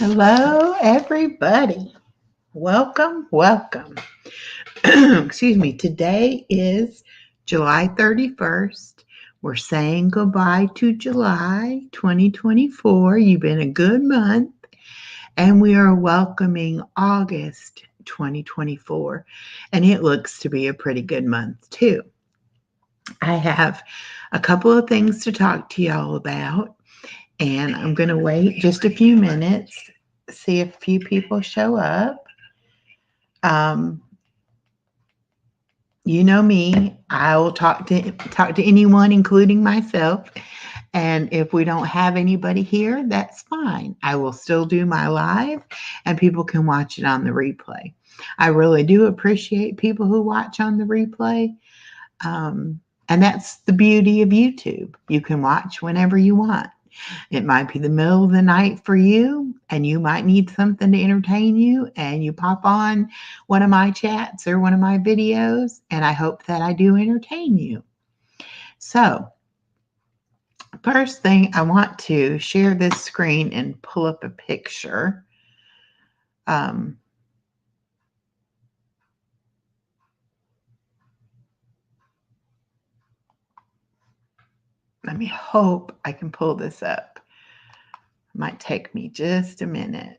Hello, everybody. Welcome, welcome. Excuse me. Today is July 31st. We're saying goodbye to July 2024. You've been a good month, and we are welcoming August 2024. And it looks to be a pretty good month, too. I have a couple of things to talk to y'all about, and I'm going to wait just a few minutes, see if a few people show up. Um, you know me, I will talk to anyone, including myself. And if we don't have anybody here, that's fine. I will still do my live, and people can watch it on the replay. I really do appreciate people who watch on the replay. Um, and that's the beauty of YouTube. You can watch whenever you want. It might be the middle of the night for you, and you might need something to entertain you, and you pop on one of my chats or one of my videos, and I hope that I do entertain you. So, first thing, I want to share this screen and pull up a picture. Um, Let me hope I can pull this up. It might take me just a minute.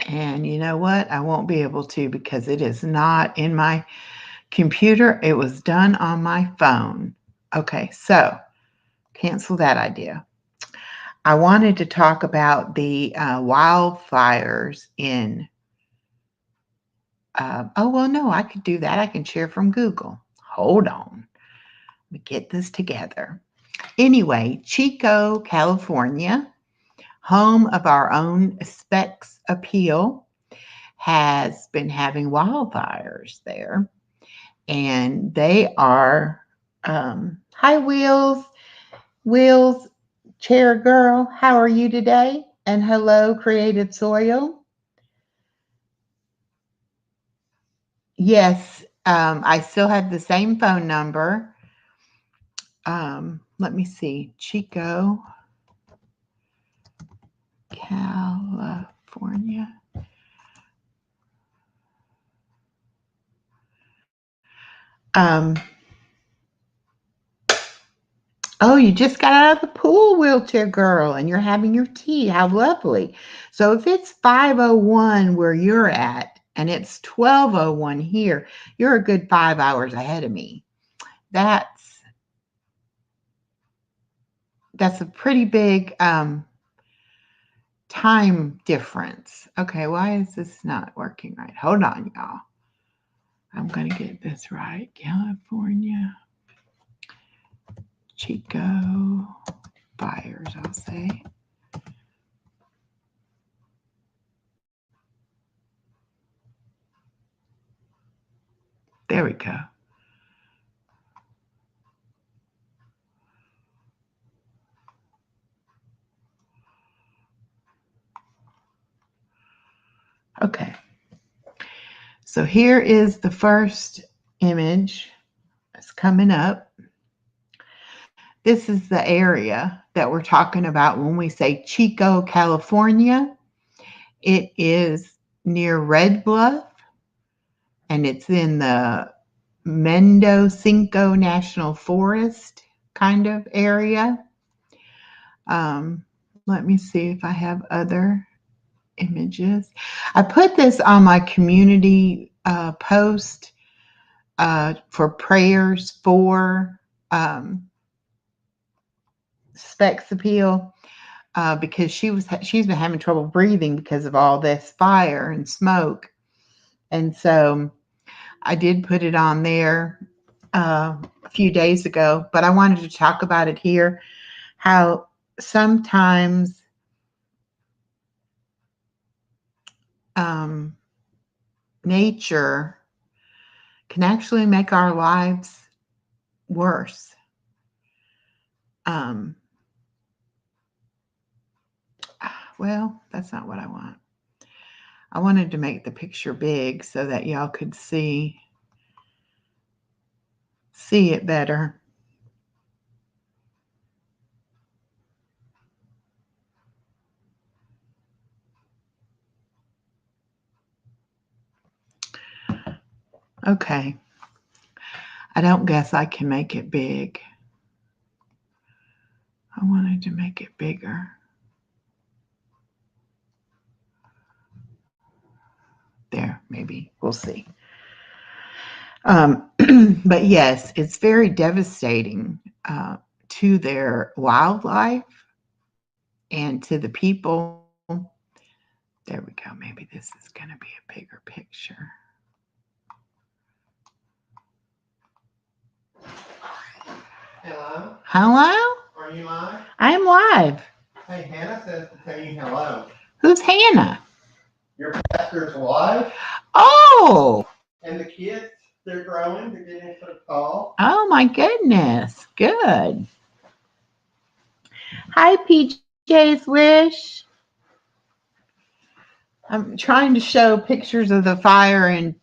And you know what? I won't be able to because it is not in my computer. It was done on my phone. Okay, so cancel that idea. I wanted to talk about the wildfires in. Oh, well, no, I could do that. I can share from Google. Hold on. Let me get this together. Anyway, Chico, California, home of our own Specs Appeal, has been having wildfires there. And they are, hi, Wheels, chair girl, how are you today? And hello, Created Soil. Yes, I still have the same phone number. Let me see, Chico, California. Um, oh, you just got out of the pool, wheelchair girl, and you're having your tea. How lovely. So if it's 5:01 where you're at and it's 12:01 here, you're a good 5 hours ahead of me. That's that's a pretty big time difference. Okay, why is this not working right? Hold on, y'all. I'm going to get this right. California, Chico fires, I'll say. There we go. Okay. So here is the first image that's coming up. This is the area that we're talking about when we say Chico, California. It is near Red Bluff, and it's in the Mendocino National Forest kind of area. Let me see if I have other images. I put this on my community post for prayers for Specs Appeal because she's been having trouble breathing because of all this fire and smoke, and so I did put it on there a few days ago. But I wanted to talk about it here. How sometimes nature can actually make our lives worse. Um, well, that's not what I want. I wanted to make the picture big so that y'all could see. see it better. Okay. I don't guess I can make it big. I wanted to make it bigger. There, maybe. We'll see. But yes, it's very devastating to their wildlife and to the people. There we go. Maybe this is going to be a bigger picture. Hello? Hello? Are you live? I am live. Hey, Hannah says to tell you hello. Who's Hannah? Your pastor's wife Oh, and the kids, they're growing. They're getting so tall. oh my goodness. Good. Hi, PJ's Wish. I'm trying to show pictures of the fire in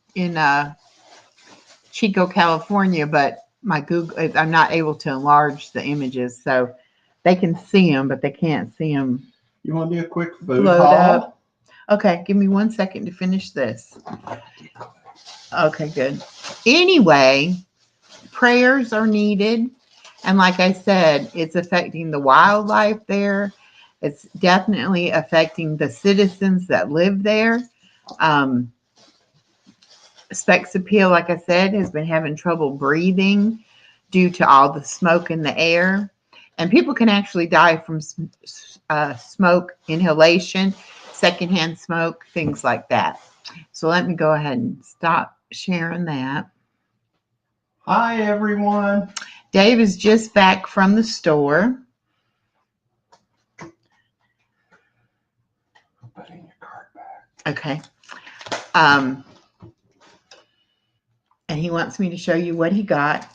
Chico, California, but my Google, I'm not able to enlarge the images, so they can see them, but they can't see them. You want to do a quick food Load haul? up. Okay, give me 1 second to finish this. Okay, good. Anyway, prayers are needed. And like I said, it's affecting the wildlife there. It's definitely affecting the citizens that live there. Specs Appeal, like I said, has been having trouble breathing due to all the smoke in the air. And people can actually die from smoke inhalation, secondhand smoke, things like that. So let me go ahead and stop sharing that. Hi, everyone. Dave is just back from the store. Putting your card back. Okay. And he wants me to show you what he got.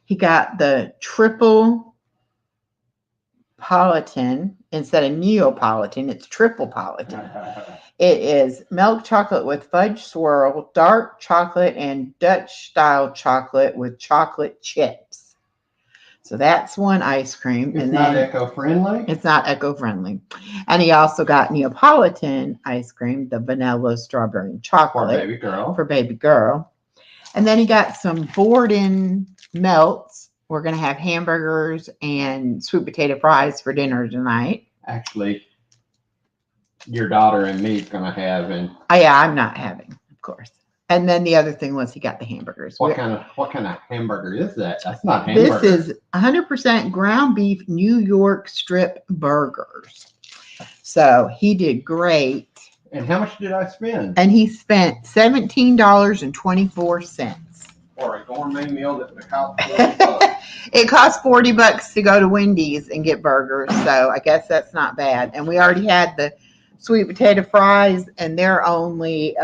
He got the triple Politan instead of Neapolitan. It's triple Politan. It is milk chocolate with fudge swirl, dark chocolate, and Dutch style chocolate with chocolate chips. So that's one ice cream. It's and not then eco-friendly. It's not eco-friendly. And he also got Neapolitan ice cream, the vanilla, strawberry, and chocolate. For baby girl. For baby girl. And then he got some Borden melts. We're going to have hamburgers and sweet potato fries for dinner tonight. Actually, your daughter and me's going to have. And Oh, yeah, I'm not having, of course. And then the other thing was he got the hamburgers. what kind of hamburger is that? That's not hamburger. This is 100% ground beef New York strip burgers. So he did great. And how much did I spend? And he spent $17.24. For a gourmet meal that would cost $40. It cost $40 to go to Wendy's and get burgers. So I guess that's not bad. And we already had the sweet potato fries, and they're only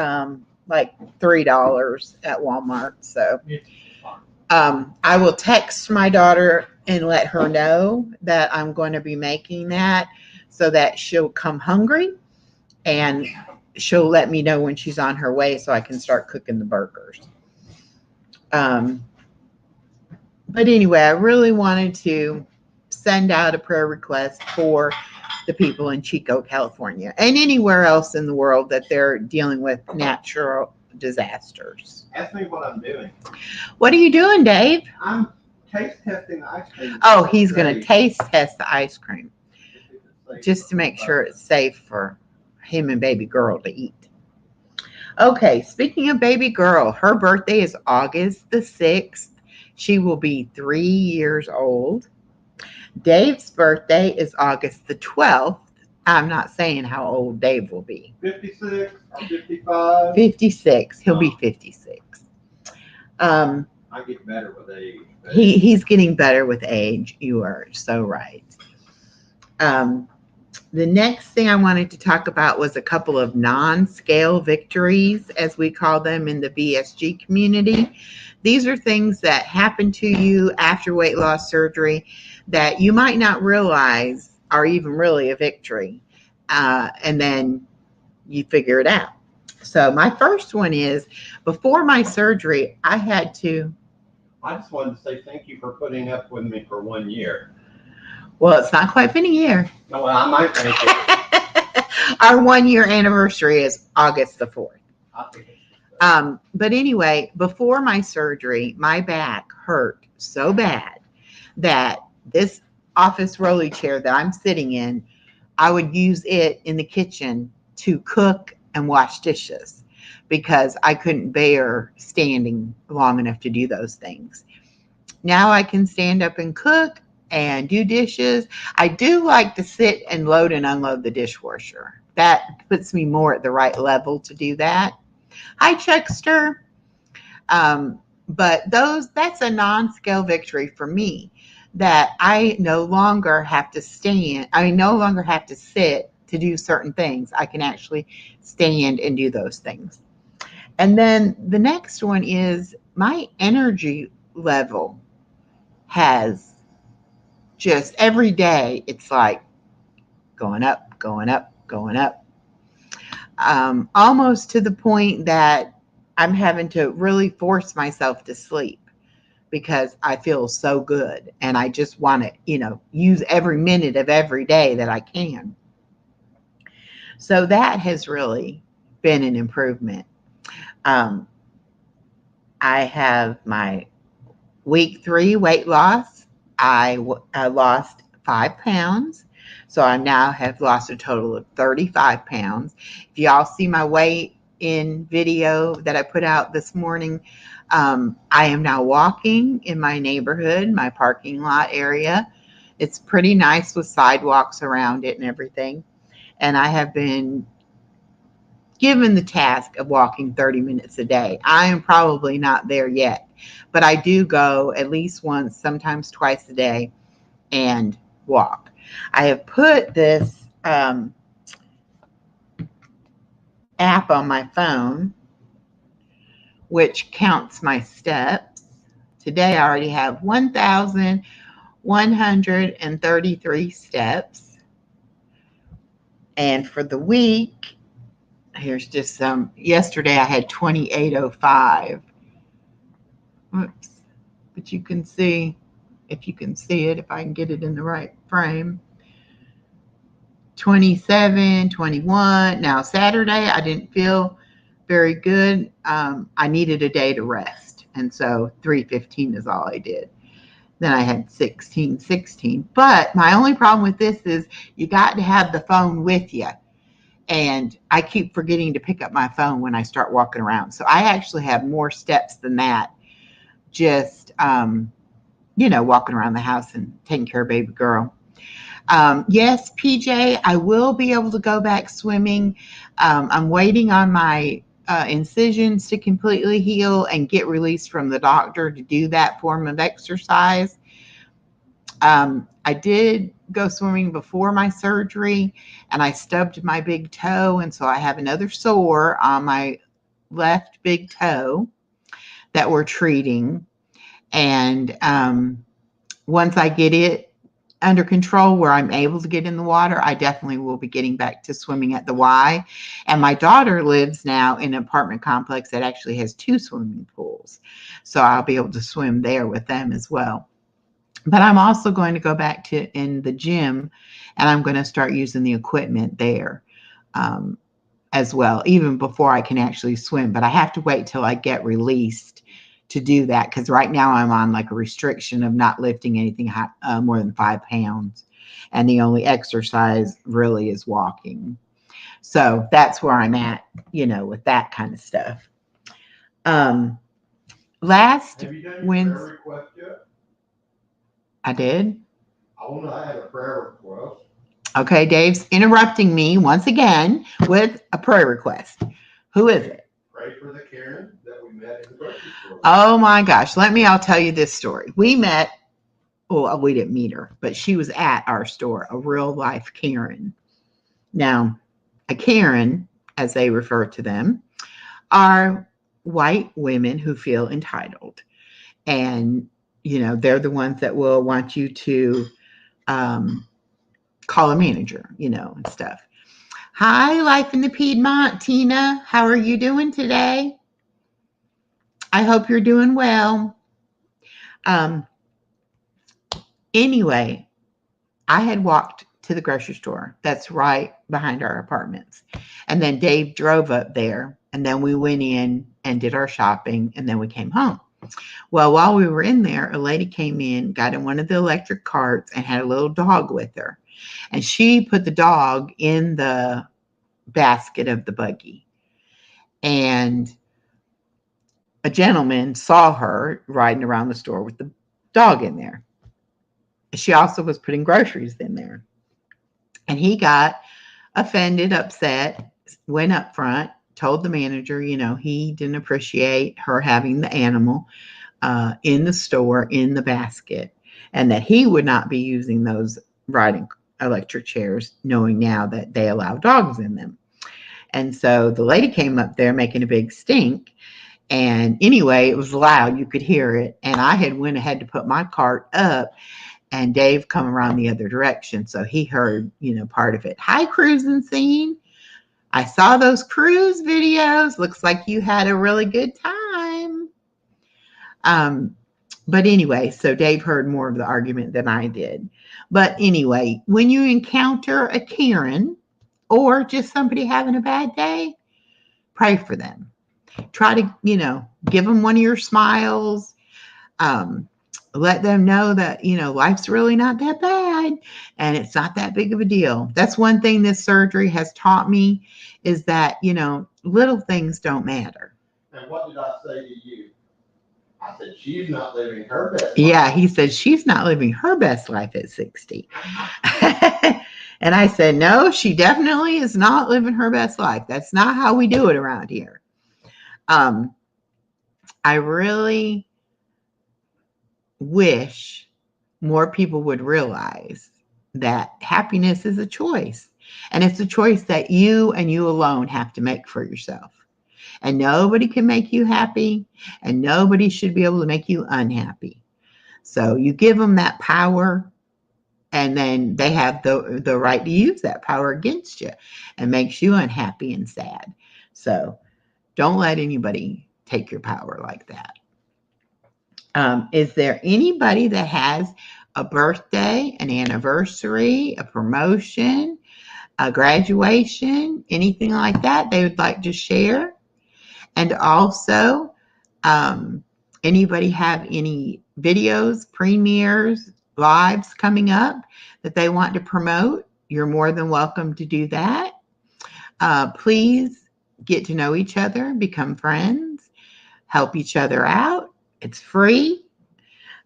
like $3 at Walmart. So I will text my daughter and let her know that I'm going to be making that so that she'll come hungry, and she'll let me know when she's on her way so I can start cooking the burgers. But anyway, I really wanted to send out a prayer request for the people in Chico, California, and anywhere else in the world that they're dealing with natural disasters. Ask me what I'm doing. What are you doing, Dave? I'm taste testing the ice cream. Oh, he's going to taste test the ice cream just to make sure it's safe for him and baby girl to eat. Okay, speaking of baby girl, her birthday is August the 6th. She will be 3 years old. Dave's birthday is August the 12th. I'm not saying how old Dave will be. 56 or 55. 56. He'll be 56. I get better with age. He's getting better with age. You are so right. The next thing I wanted to talk about was a couple of non-scale victories, as we call them in the BSG community. These are things that happen to you after weight loss surgery that you might not realize are even really a victory. And then you figure it out. So my first one is, before my surgery, I had to I just wanted to say thank you for putting up with me for 1 year. Well, it's not quite been a year. No, I might thank you. Our 1 year anniversary is August the 4th. I think it's But anyway, before my surgery, my back hurt so bad that this office rolly chair that I'm sitting in, I would use it in the kitchen to cook and wash dishes because I couldn't bear standing long enough to do those things. Now I can stand up and cook and do dishes. I do like to sit and load and unload the dishwasher. That puts me more at the right level to do that. Hi, Chuckster. But that's a non-scale victory for me, that I no longer have to stand. I no longer have to sit to do certain things. I can actually stand and do those things. And then the next one is my energy level has just every day, it's like going up, going up, going up. Almost to the point that I'm having to really force myself to sleep because I feel so good and I just want to, use every minute of every day that I can. So that has really been an improvement. I have my week 3 weight loss. I lost 5 pounds. So I now have lost a total of 35 pounds. If y'all see my weight in video that I put out this morning, I am now walking in my neighborhood, my parking lot area. It's pretty nice with sidewalks around it and everything. And I have been given the task of walking 30 minutes a day. I am probably not there yet, but I do go at least once, sometimes twice a day, and walk. I have put this app on my phone, which counts my steps. Today I already have 1,133 steps. And for the week, here's just some. Yesterday I had 2,805. Oops. But you can see, if you can see it, if I can get it in the right frame. 27, 21. Now Saturday I didn't feel very good. I needed a day to rest. And so 315 is all I did. Then I had 16. But my only problem with this is you got to have the phone with you. And I keep forgetting to pick up my phone when I start walking around. So I actually have more steps than that. Just, walking around the house and taking care of baby girl. Yes, PJ, I will be able to go back swimming. I'm waiting on my incisions to completely heal and get released from the doctor to do that form of exercise. I did go swimming before my surgery and I stubbed my big toe. And so I have another sore on my left big toe that we're treating. And once I get it under control where I'm able to get in the water, I definitely will be getting back to swimming at the Y. And my daughter lives now in an apartment complex that actually has 2 swimming pools. So I'll be able to swim there with them as well. But I'm also going to go back to in the gym and I'm going to start using the equipment there as well, even before I can actually swim. But I have to wait till I get released to do that because right now I'm on like a restriction of not lifting anything more than 5 pounds. And the only exercise really is walking. So that's where I'm at, with that kind of stuff. Last Wednesday. I did. I had a prayer request. Okay, Dave's interrupting me once again with a prayer request. Who is it? Pray for the Karen that we met in the grocery store. Oh my gosh, I'll tell you this story. We met, well, we didn't meet her, but she was at our store, a real life Karen. Now, a Karen, as they refer to them, are white women who feel entitled. And they're the ones that will want you to call a manager, and stuff. Hi, Life in the Piedmont. Tina, how are you doing today? I hope you're doing well. Um, anyway, I had walked to the grocery store that's right behind our apartments. And then Dave drove up there, and then we went in and did our shopping, and then we came home. Well, while we were in there, a lady came in, got in one of the electric carts, and had a little dog with her. And she put the dog in the basket of the buggy. And a gentleman saw her riding around the store with the dog in there. She also was putting groceries in there. And he got offended, upset, went up front, told the manager, he didn't appreciate her having the animal in the store in the basket, and that he would not be using those riding electric chairs, knowing now that they allow dogs in them. And so the lady came up there making a big stink. And anyway, it was loud. You could hear it. And I had went ahead to put my cart up, and Dave come around the other direction. So he heard, part of it. Hi, cruising scene. I saw those cruise videos. Looks like you had a really good time. But anyway, so Dave heard more of the argument than I did. But anyway, when you encounter a Karen or just somebody having a bad day, pray for them. Try to, give them one of your smiles. Let them know that, life's really not that bad and it's not that big of a deal. That's one thing this surgery has taught me, is that, little things don't matter. And what did I say to you? I said, she's not living her best life. Yeah, he said, she's not living her best life at 60. And I said, no, she definitely is not living her best life. That's not how we do it around here. I really wish more people would realize that happiness is a choice, and it's a choice that you and you alone have to make for yourself. And nobody can make you happy, and nobody should be able to make you unhappy. So you give them that power, and then they have the right to use that power against you and makes you unhappy and sad. So don't let anybody take your power like that. Is there anybody that has a birthday, an anniversary, a promotion, a graduation, anything like that they would like to share? And also, anybody have any videos, premieres, lives coming up that they want to promote? You're more than welcome to do that. Please get to know each other, become friends, help each other out. It's free.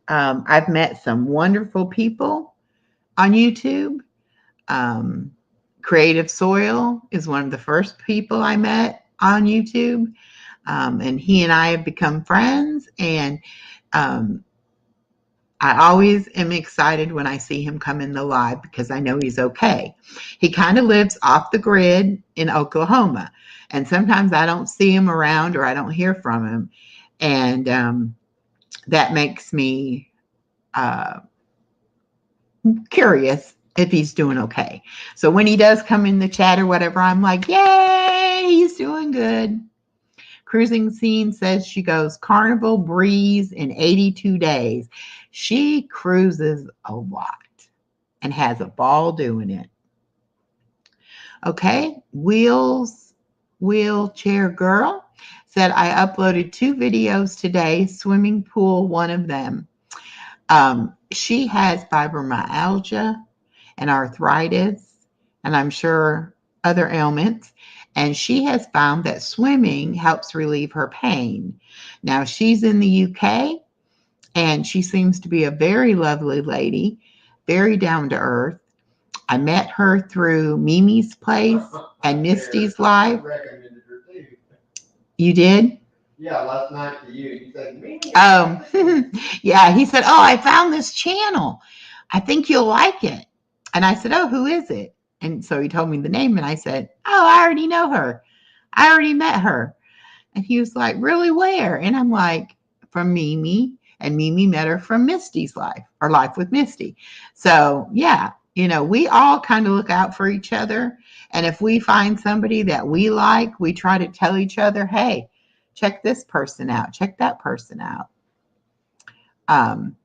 I've met some wonderful people on YouTube. Creative Soil is one of the first people I met on YouTube. And he and I have become friends. And I always am excited when I see him come in the live, because I know he's okay. He kind of lives off the grid in Oklahoma. And sometimes I don't see him around, or I don't hear from him. And that makes me curious if he's doing okay. So when he does come in the chat or whatever, I'm like, yay, he's doing good. Cruising Scene says she goes Carnival Breeze in 82 days. She cruises a lot and has a ball doing it. Okay, Wheelchair Girl said, I uploaded 2 videos today, swimming pool, one of them. She has fibromyalgia and arthritis, and I'm sure other ailments. And she has found that swimming helps relieve her pain. Now, she's in the UK, and she seems to be a very lovely lady, very down to earth. I met her through Mimi's Place and Misty's Live. I recommended her too. You did? Yeah, last night to you. You said, Mimi. Oh, yeah. He said, oh, I found this channel. I think you'll like it. And I said, oh, who is it? And so he told me the name, and I said, oh, I already know her. I already met her. And he was like, really, where? And I'm like, from Mimi. And Mimi met her from Misty's Life, or Life with Misty. So, yeah, we all kind of look out for each other. And if we find somebody that we like, we try to tell each other, hey, check this person out. Check that person out. Um,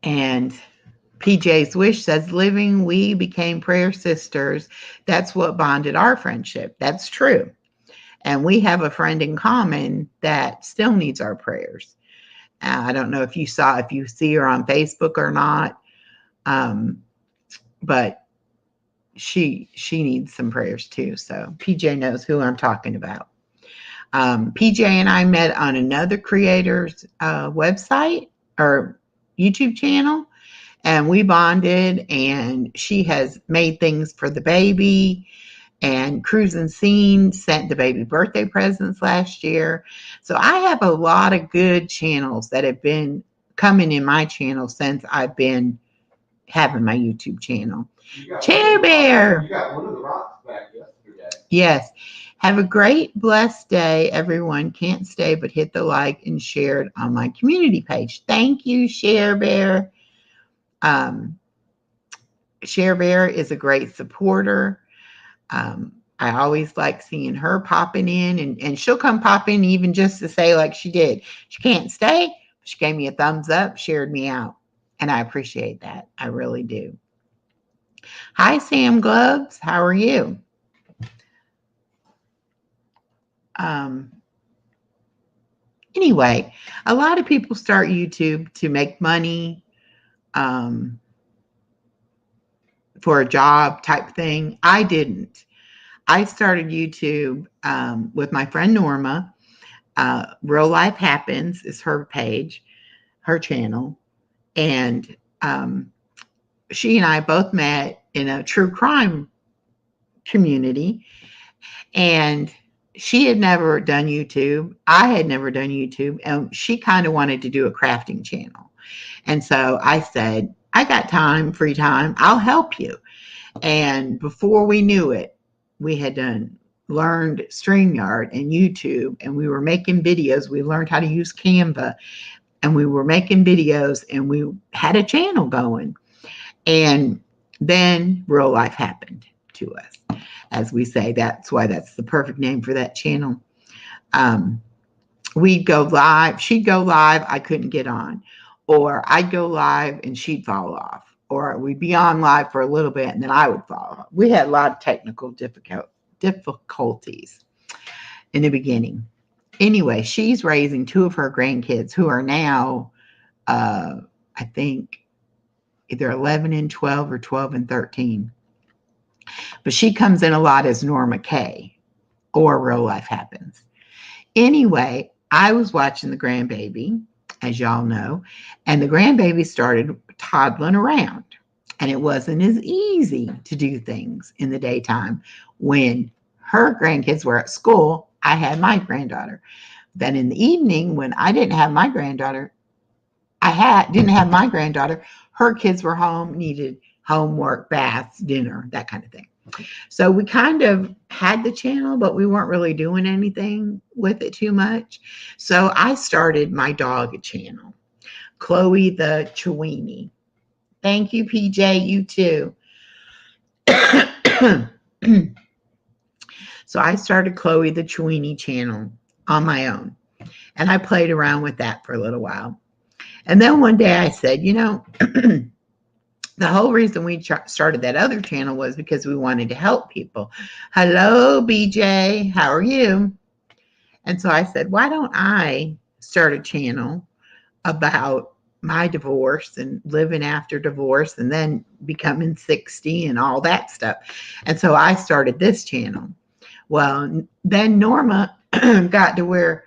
and PJ's Wish says, living, we became prayer sisters. That's what bonded our friendship. That's true. And we have a friend in common that still needs our prayers. I don't know if you see her on Facebook or not, but she needs some prayers too. So PJ knows who I'm talking about. PJ and I met on another creator's website or YouTube channel, and we bonded, and she has made things for the baby, and Cruising Scene sent the baby birthday presents last year. So I have a lot of good channels that have been coming in my channel since I've been having my YouTube channel. Chair Bear. You got one of the rocks back yesterday. Yes. Have a great, blessed day, everyone. Can't stay, but hit the like and share it on my community page. Thank you, Share Bear. Share Bear is a great supporter. I always like seeing her popping in, and she'll come pop in even just to say, like she did, she can't stay. She gave me a thumbs up, shared me out, and I appreciate that. I really do. Hi, Sam Gloves. How are you? Anyway, a lot of people start YouTube to make money for a job type thing. I didn't. I started YouTube with my friend Norma. Real Life Happens is her page, her channel. And she and I both met in a true crime community. And she had never done YouTube. I had never done YouTube. And she kind of wanted to do a crafting channel. And so I said, I got time, free time. I'll help you. And before we knew it, we had learned StreamYard and YouTube, and we were making videos. We learned how to use Canva, and we were making videos, and we had a channel going. And then real life happened to us, as we say. That's why that's the perfect name for that channel. We'd go live. She'd go live. I couldn't get on. Or I'd go live and she'd fall off. Or we'd be on live for a little bit and then I would fall off. We had a lot of technical difficulties in the beginning. Anyway, she's raising two of her grandkids who are now, I think, either 11 and 12 or 12 and 13. But she comes in a lot as Norma Kay or Real Life Happens. Anyway, I was watching the grandbaby, as y'all know, and the grandbaby started toddling around. And it wasn't as easy to do things in the daytime. When her grandkids were at school, I had my granddaughter. Then in the evening, when I didn't have my granddaughter, her kids were home, needed homework, baths, dinner, that kind of thing. So we kind of had the channel, but we weren't really doing anything with it too much. So I started my dog channel, Chloe the Chiweenie. Thank you, PJ. You too. So I started Chloe the Chiweenie channel on my own. And I played around with that for a little while. And then one day I said, the whole reason we started that other channel was because we wanted to help people. Hello, BJ. How are you? And so I said, why don't I start a channel about my divorce and living after divorce and then becoming 60 and all that stuff. And so I started this channel. Well, then Norma got to where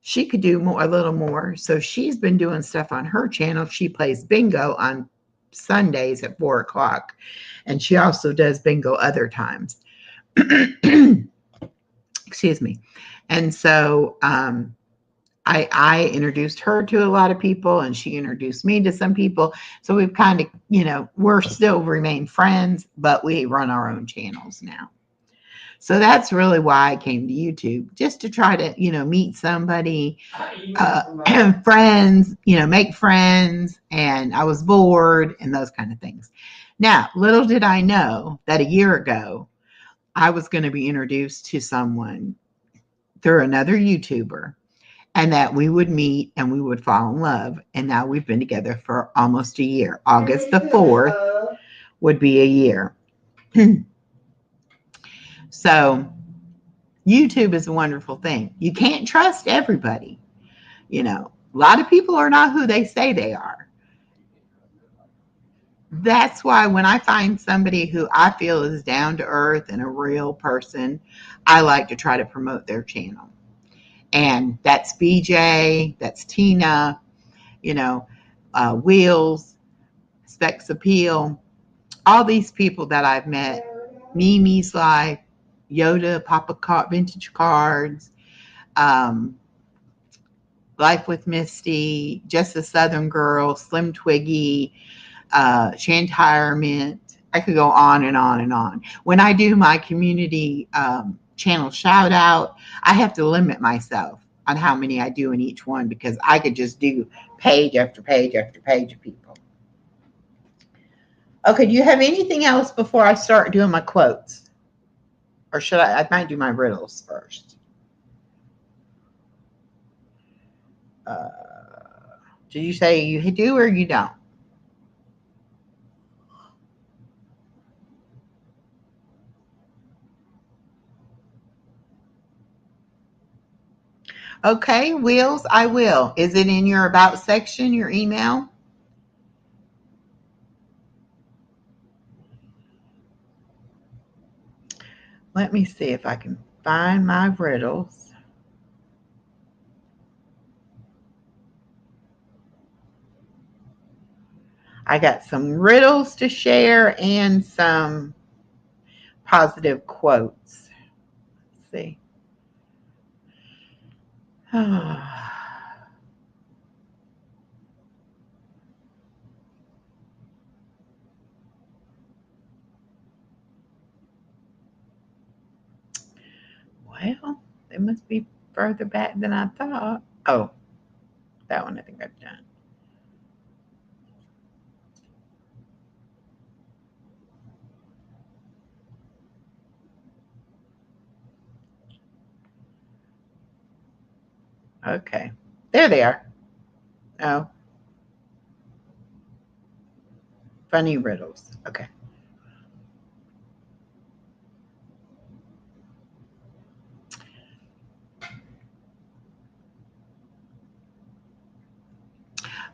she could do a little more. So she's been doing stuff on her channel. She plays bingo on Sundays at 4:00. And she also does bingo other times. Excuse me. And so I introduced her to a lot of people and she introduced me to some people. So we've kind of, we're still remain friends, but we run our own channels now. So that's really why I came to YouTube, just to try to, meet somebody, friends, make friends. And I was bored and those kind of things. Now, little did I know that a year ago, I was going to be introduced to someone through another YouTuber, and that we would meet and we would fall in love. And now we've been together for almost a year. August the 4th would be a year. So YouTube is a wonderful thing. You can't trust everybody. You know, a lot of people are not who they say they are. That's why when I find somebody who I feel is down to earth and a real person, I like to try to promote their channel. And that's BJ, that's Tina, Wheels, Specs Appeal, all these people that I've met, Mimi's Life, Yoda, Vintage Cards, Life with Misty, Just a Southern Girl, Slim Twiggy, Shantirement. I could go on and on and on. When I do my community channel shout out, I have to limit myself on how many I do in each one, because I could just do page after page after page of people. Okay, do you have anything else before I start doing my quotes? Or should I might do my riddles first. Did you say you do or you don't? Okay, Wheels, I will. Is it in your about section, your email? Let me see if I can find my riddles. I got some riddles to share and some positive quotes. Let's see. Well, it must be further back than I thought. Oh, that one I think I've done. Okay. There they are. Oh. Funny riddles. Okay.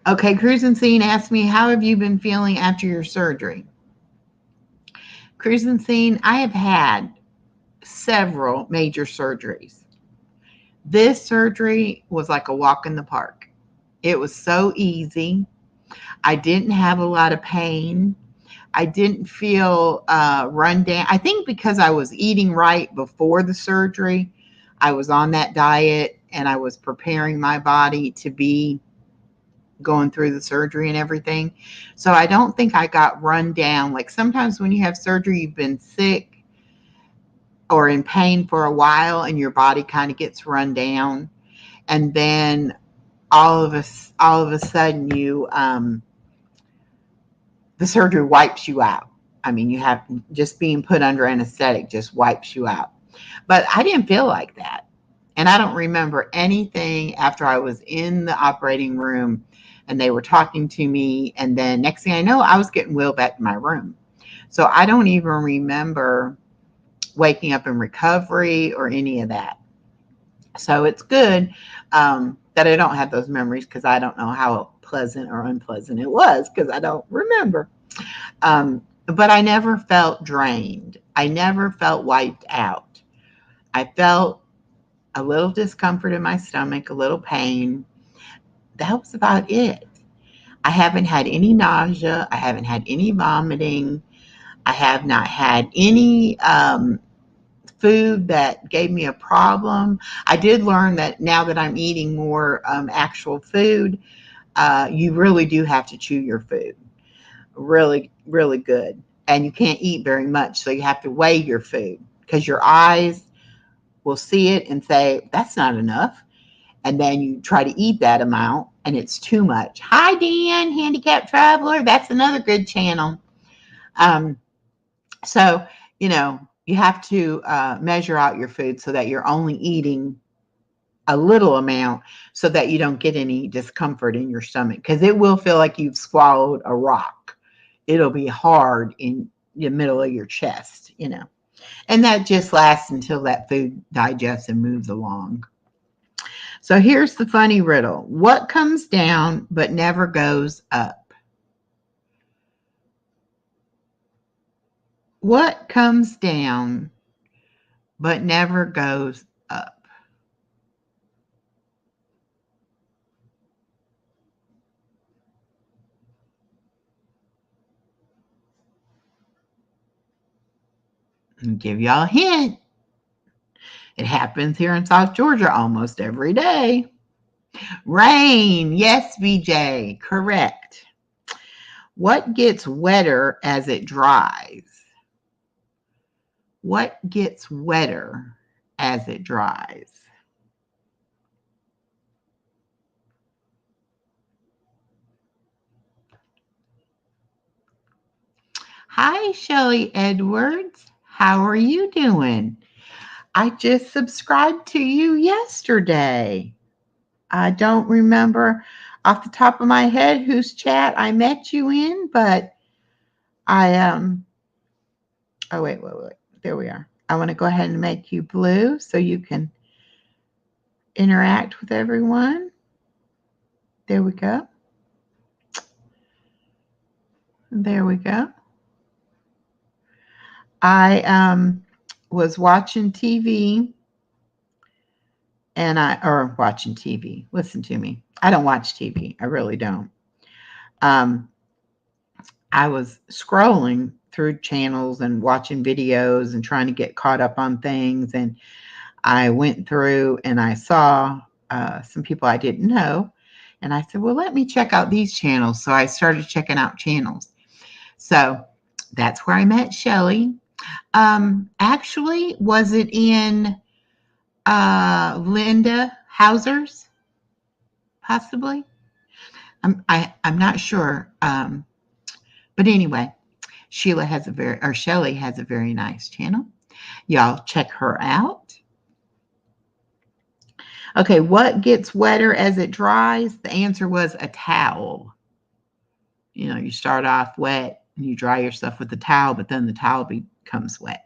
Okay, Cruising Scene asked me, how have you been feeling after your surgery? Cruising Scene, I have had several major surgeries. This surgery was like a walk in the park. It was so easy. I didn't have a lot of pain. I didn't feel run down. I think because I was eating right before the surgery, I was on that diet and I was preparing my body to be going through the surgery and everything. So I don't think I got run down. Like sometimes when you have surgery, you've been sick or in pain for a while and your body kind of gets run down. And then all of a sudden you, the surgery wipes you out. I mean, you have just being put under anesthetic just wipes you out. But I didn't feel like that. And I don't remember anything after I was in the operating room and they were talking to me. And then next thing I know, I was getting wheeled back to my room. So I don't even remember waking up in recovery or any of that. So it's good that I don't have those memories, because I don't know how pleasant or unpleasant it was, because I don't remember. But I never felt drained. I never felt wiped out. I felt a little discomfort in my stomach, a little pain. That was about it. I haven't had any nausea. I haven't had any vomiting. I have not had any food that gave me a problem. I did learn that now that I'm eating more actual food, you really do have to chew your food. Really, really good. And you can't eat very much. So you have to weigh your food, because your eyes will see it and say, that's not enough. And then you try to eat that amount and it's too much. Hi, Dan, Handicapped Traveler. That's another good channel. So, you have to measure out your food so that you're only eating a little amount so that you don't get any discomfort in your stomach, because it will feel like you've swallowed a rock. It'll be hard in the middle of your chest, you know. And that just lasts until that food digests and moves along. So here's the funny riddle. What comes down but never goes up? What comes down but never goes up? I'll give y'all a hint. It happens here in South Georgia almost every day. Rain. Yes, BJ. Correct. What gets wetter as it dries? What gets wetter as it dries? Hi, Shelly Edwards. How are you doing? I just subscribed to you yesterday. I don't remember off the top of my head whose chat I met you in, but oh wait. There we are. I want to go ahead and make you blue so you can interact with everyone. There we go. There we go. I was watching TV or watching TV. Listen to me. I don't watch TV. I really don't. I was scrolling through channels and watching videos and trying to get caught up on things. And I went through and I saw some people I didn't know. And I said, well, let me check out these channels. So I started checking out channels. So that's where I met Shelly. Actually, was it in Linda Hauser's? Possibly. I'm not sure. But anyway, Shelly has a very nice channel. Y'all check her out. Okay, what gets wetter as it dries? The answer was a towel. You know, you start off wet and you dry yourself with the towel, but then the towel becomes wet.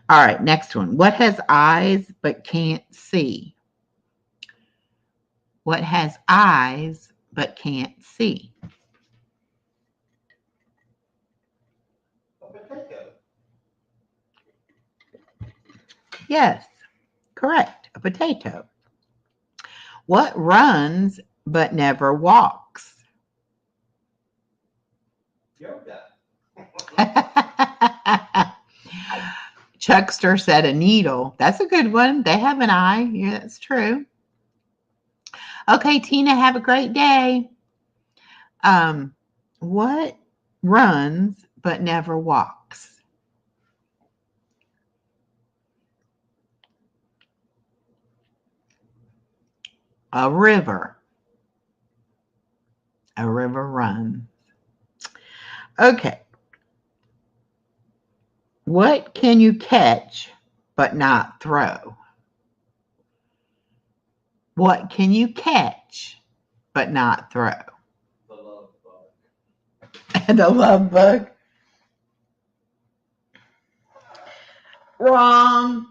All right, next one. What has eyes but can't see? What has eyes but can't see? A potato. Yes, correct. A potato. What runs but never walks? Yoga. Chuckster said a needle. That's a good one. They have an eye. Yeah, that's true. Okay, Tina, have a great day. What runs but never walks? A river. A river runs. Okay. What can you catch but not throw? What can you catch but not throw? The love bug. The love bug. Wrong.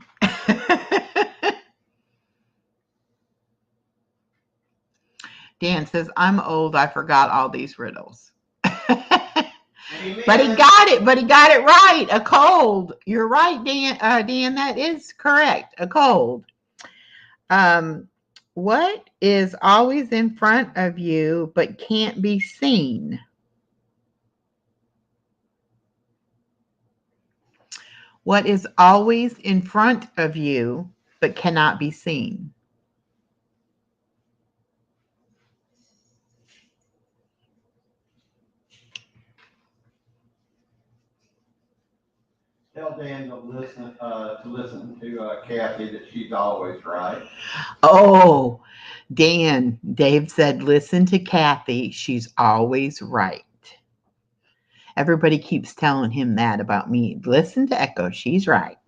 Dan says, I'm old. I forgot all these riddles. But he got it. But he got it right. A cold. You're right, Dan. Dan, that is correct. A cold. What is always in front of you but can't be seen? What is always in front of you but cannot be seen? Tell Dan to listen to Kathy that she's always right. Oh, Dan, Dave said, listen to Kathy. She's always right. Everybody keeps telling him that about me. Listen to Echo. She's right.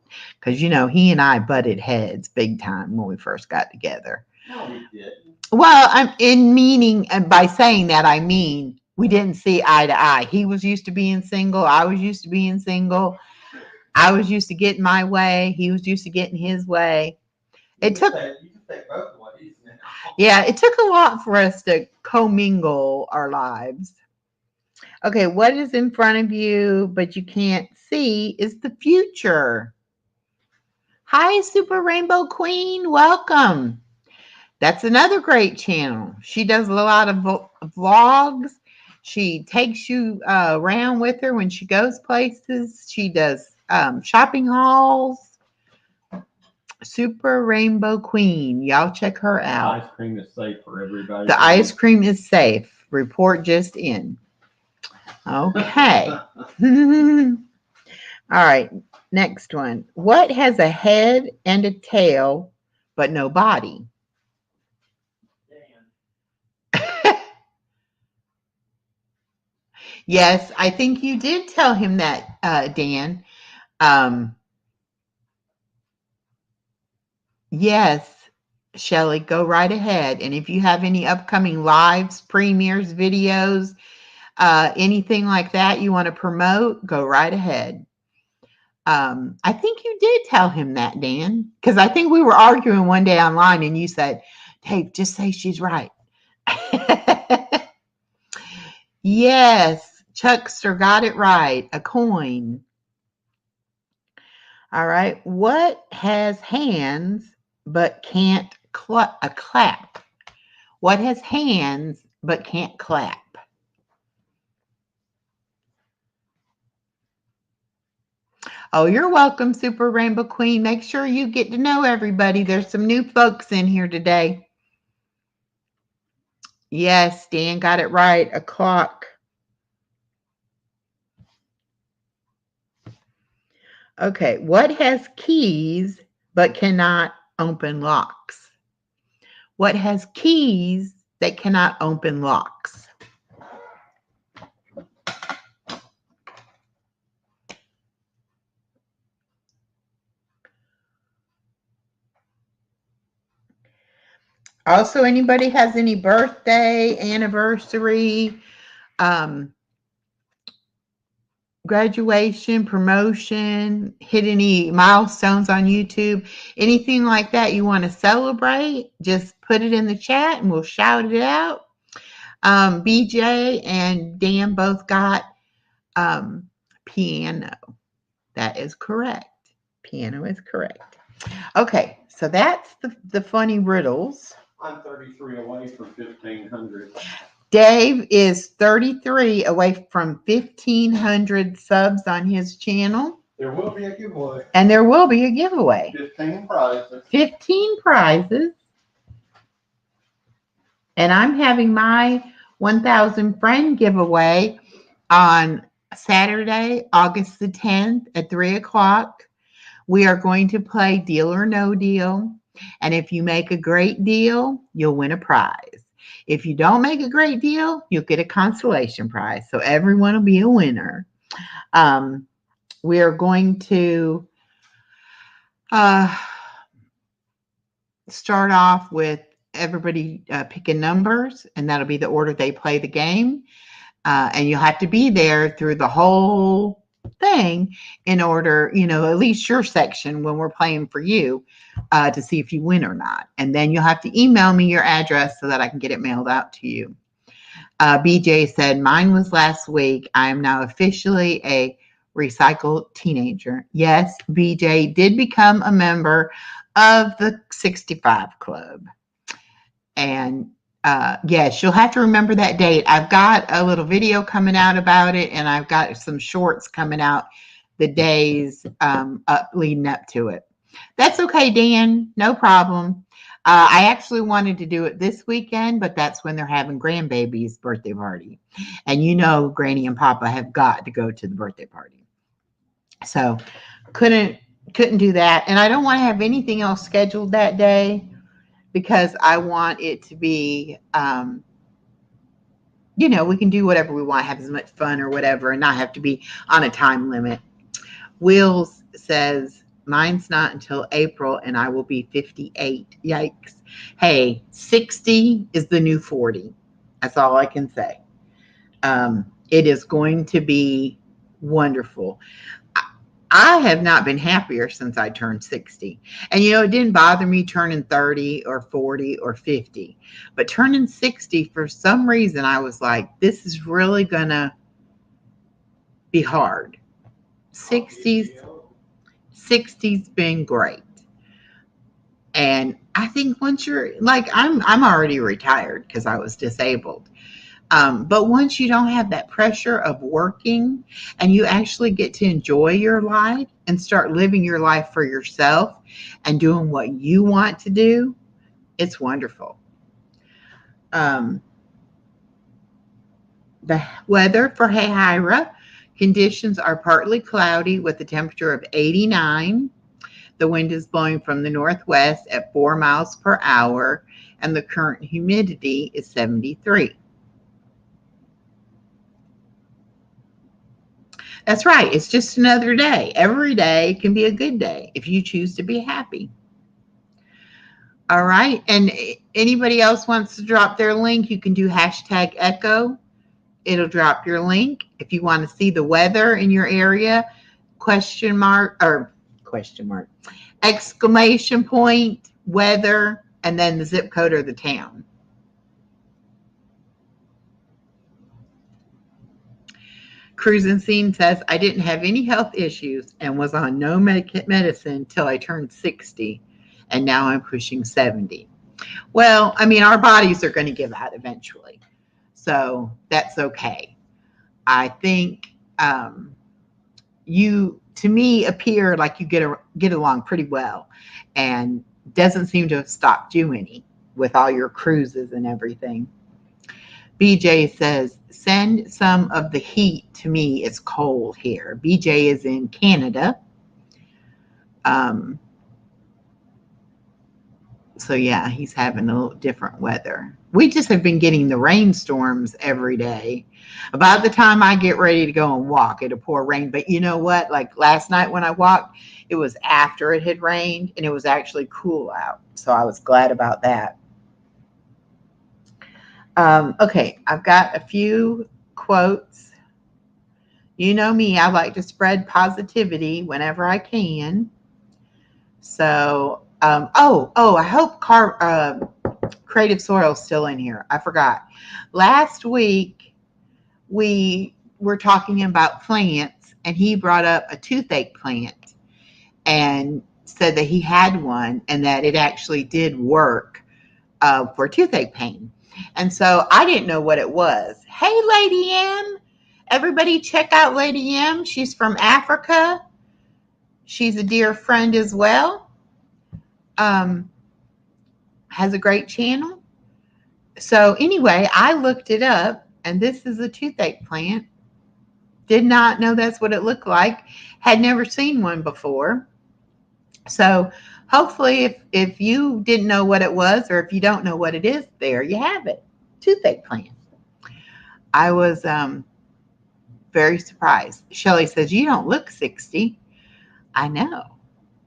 Because, he and I butted heads big time when we first got together. No, we didn't. Well, I'm in meaning, and by saying that, I mean we didn't see eye to eye. He was used to being single. I was used to being single. I was used to getting my way. He was used to getting his way. You can take both ways now. Yeah, it took a lot for us to commingle our lives. Okay, what is in front of you but you can't see is the future. Hi, Super Rainbow Queen. Welcome. That's another great channel. She does a lot of vlogs. She takes you around with her when she goes places. She does shopping hauls. Super Rainbow Queen. Y'all check her out. The ice cream is safe for everybody. The ice cream is safe. Report just in. Okay. All right. Next one. What has a head and a tail but no body? Yes, I think you did tell him that, Dan. Yes, Shelly, go right ahead. And if you have any upcoming lives, premieres, videos, anything like that you want to promote, go right ahead. I think you did tell him that, Dan, because I think we were arguing one day online and you said, Dave, just say she's right. Yes, Chuckster got it right. A coin. All right. What has hands but can't clap? What has hands but can't clap? Oh, you're welcome, Super Rainbow Queen. Make sure you get to know everybody. There's some new folks in here today. Yes, Dan got it right. A clock. Okay. What has keys but cannot open locks? What has keys that cannot open locks? Also, anybody has any birthday, anniversary, graduation, promotion, hit any milestones on YouTube, anything like that you want to celebrate, just put it in the chat and we'll shout it out. BJ and Dan both got piano. That is correct. Piano is correct. Okay, so that's the funny riddles. I'm 33 away from 1,500. Dave is 33 away from 1,500 subs on his channel. There will be a giveaway. And there will be a giveaway. 15 prizes. 15 prizes. And I'm having my 1,000 friend giveaway on Saturday, August the 10th at 3 o'clock. We are going to play Deal or No Deal. And if you make a great deal, you'll win a prize. If you don't make a great deal, you'll get a consolation prize. So everyone will be a winner. We are going to start off with everybody picking numbers, and that'll be the order they play the game. And you'll have to be there through the whole thing in order, at least your section when we're playing for you, to see if you win or not. And then you'll have to email me your address so that I can get it mailed out to you. BJ said, mine was last week. I am now officially a recycled teenager. Yes, BJ did become a member of the 65 Club. And yes, you'll have to remember that date. I've got a little video coming out about it, and I've got some shorts coming out the days leading up to it. That's okay, Dan. No problem. I actually wanted to do it this weekend, but that's when they're having grandbaby's birthday party. And Granny and Papa have got to go to the birthday party. So couldn't do that. And I don't want to have anything else scheduled that day, because I want it to be we can do whatever we want, have as much fun or whatever, and not have to be on a time limit. Wills says, mine's not until April and I will be 58. Yikes. Hey, 60 is the new 40. That's all I can say. It is going to be wonderful. I have not been happier since I turned 60. And it didn't bother me turning 30 or 40 or 50. But turning 60, for some reason, I was like, this is really going to be hard. 60's been great. And I think once you're like, I'm already retired because I was disabled. But once you don't have that pressure of working and you actually get to enjoy your life and start living your life for yourself and doing what you want to do, it's wonderful. The weather for Hahira, conditions are partly cloudy with a temperature of 89. The wind is blowing from the northwest at 4 miles per hour, and the current humidity is 73. That's right. It's just another day. Every day can be a good day if you choose to be happy. All right. And anybody else wants to drop their link, you can do #echo. It'll drop your link. If you want to see the weather in your area, exclamation point, weather, and then the zip code or the town. Cruising Scene says, I didn't have any health issues and was on no medicine till I turned 60, and now I'm pushing 70. Well, I mean, our bodies are going to give out eventually, so that's okay. I think you, to me, appear like you get along pretty well, and doesn't seem to have stopped you any with all your cruises and everything. BJ says, send some of the heat to me. It's cold here. BJ is in Canada. So yeah, he's having a little different weather. We just have been getting the rainstorms every day. About the time I get ready to go and walk, it'll pour rain. But you know what? Like last night when I walked, it was after it had rained and it was actually cool out. So I was glad about that. Okay, I've got a few quotes. You know me, I like to spread positivity whenever I can. So, I hope Creative Soil's still in here. I forgot. Last week, we were talking about plants, and he brought up a toothache plant and said that he had one and that it actually did work for toothache pain. And so I didn't know what it was. Hey, Lady M. Everybody check out Lady M. She's from Africa. She's a dear friend as well. Has a great channel. So anyway, I looked it up, and this is a toothache plant. Did not know that's what it looked like. Had never seen one before. So hopefully if you didn't know what it was, or if you don't know what it is, there you have it. Toothache plant. I was very surprised. Shelley says, you don't look 60. I know.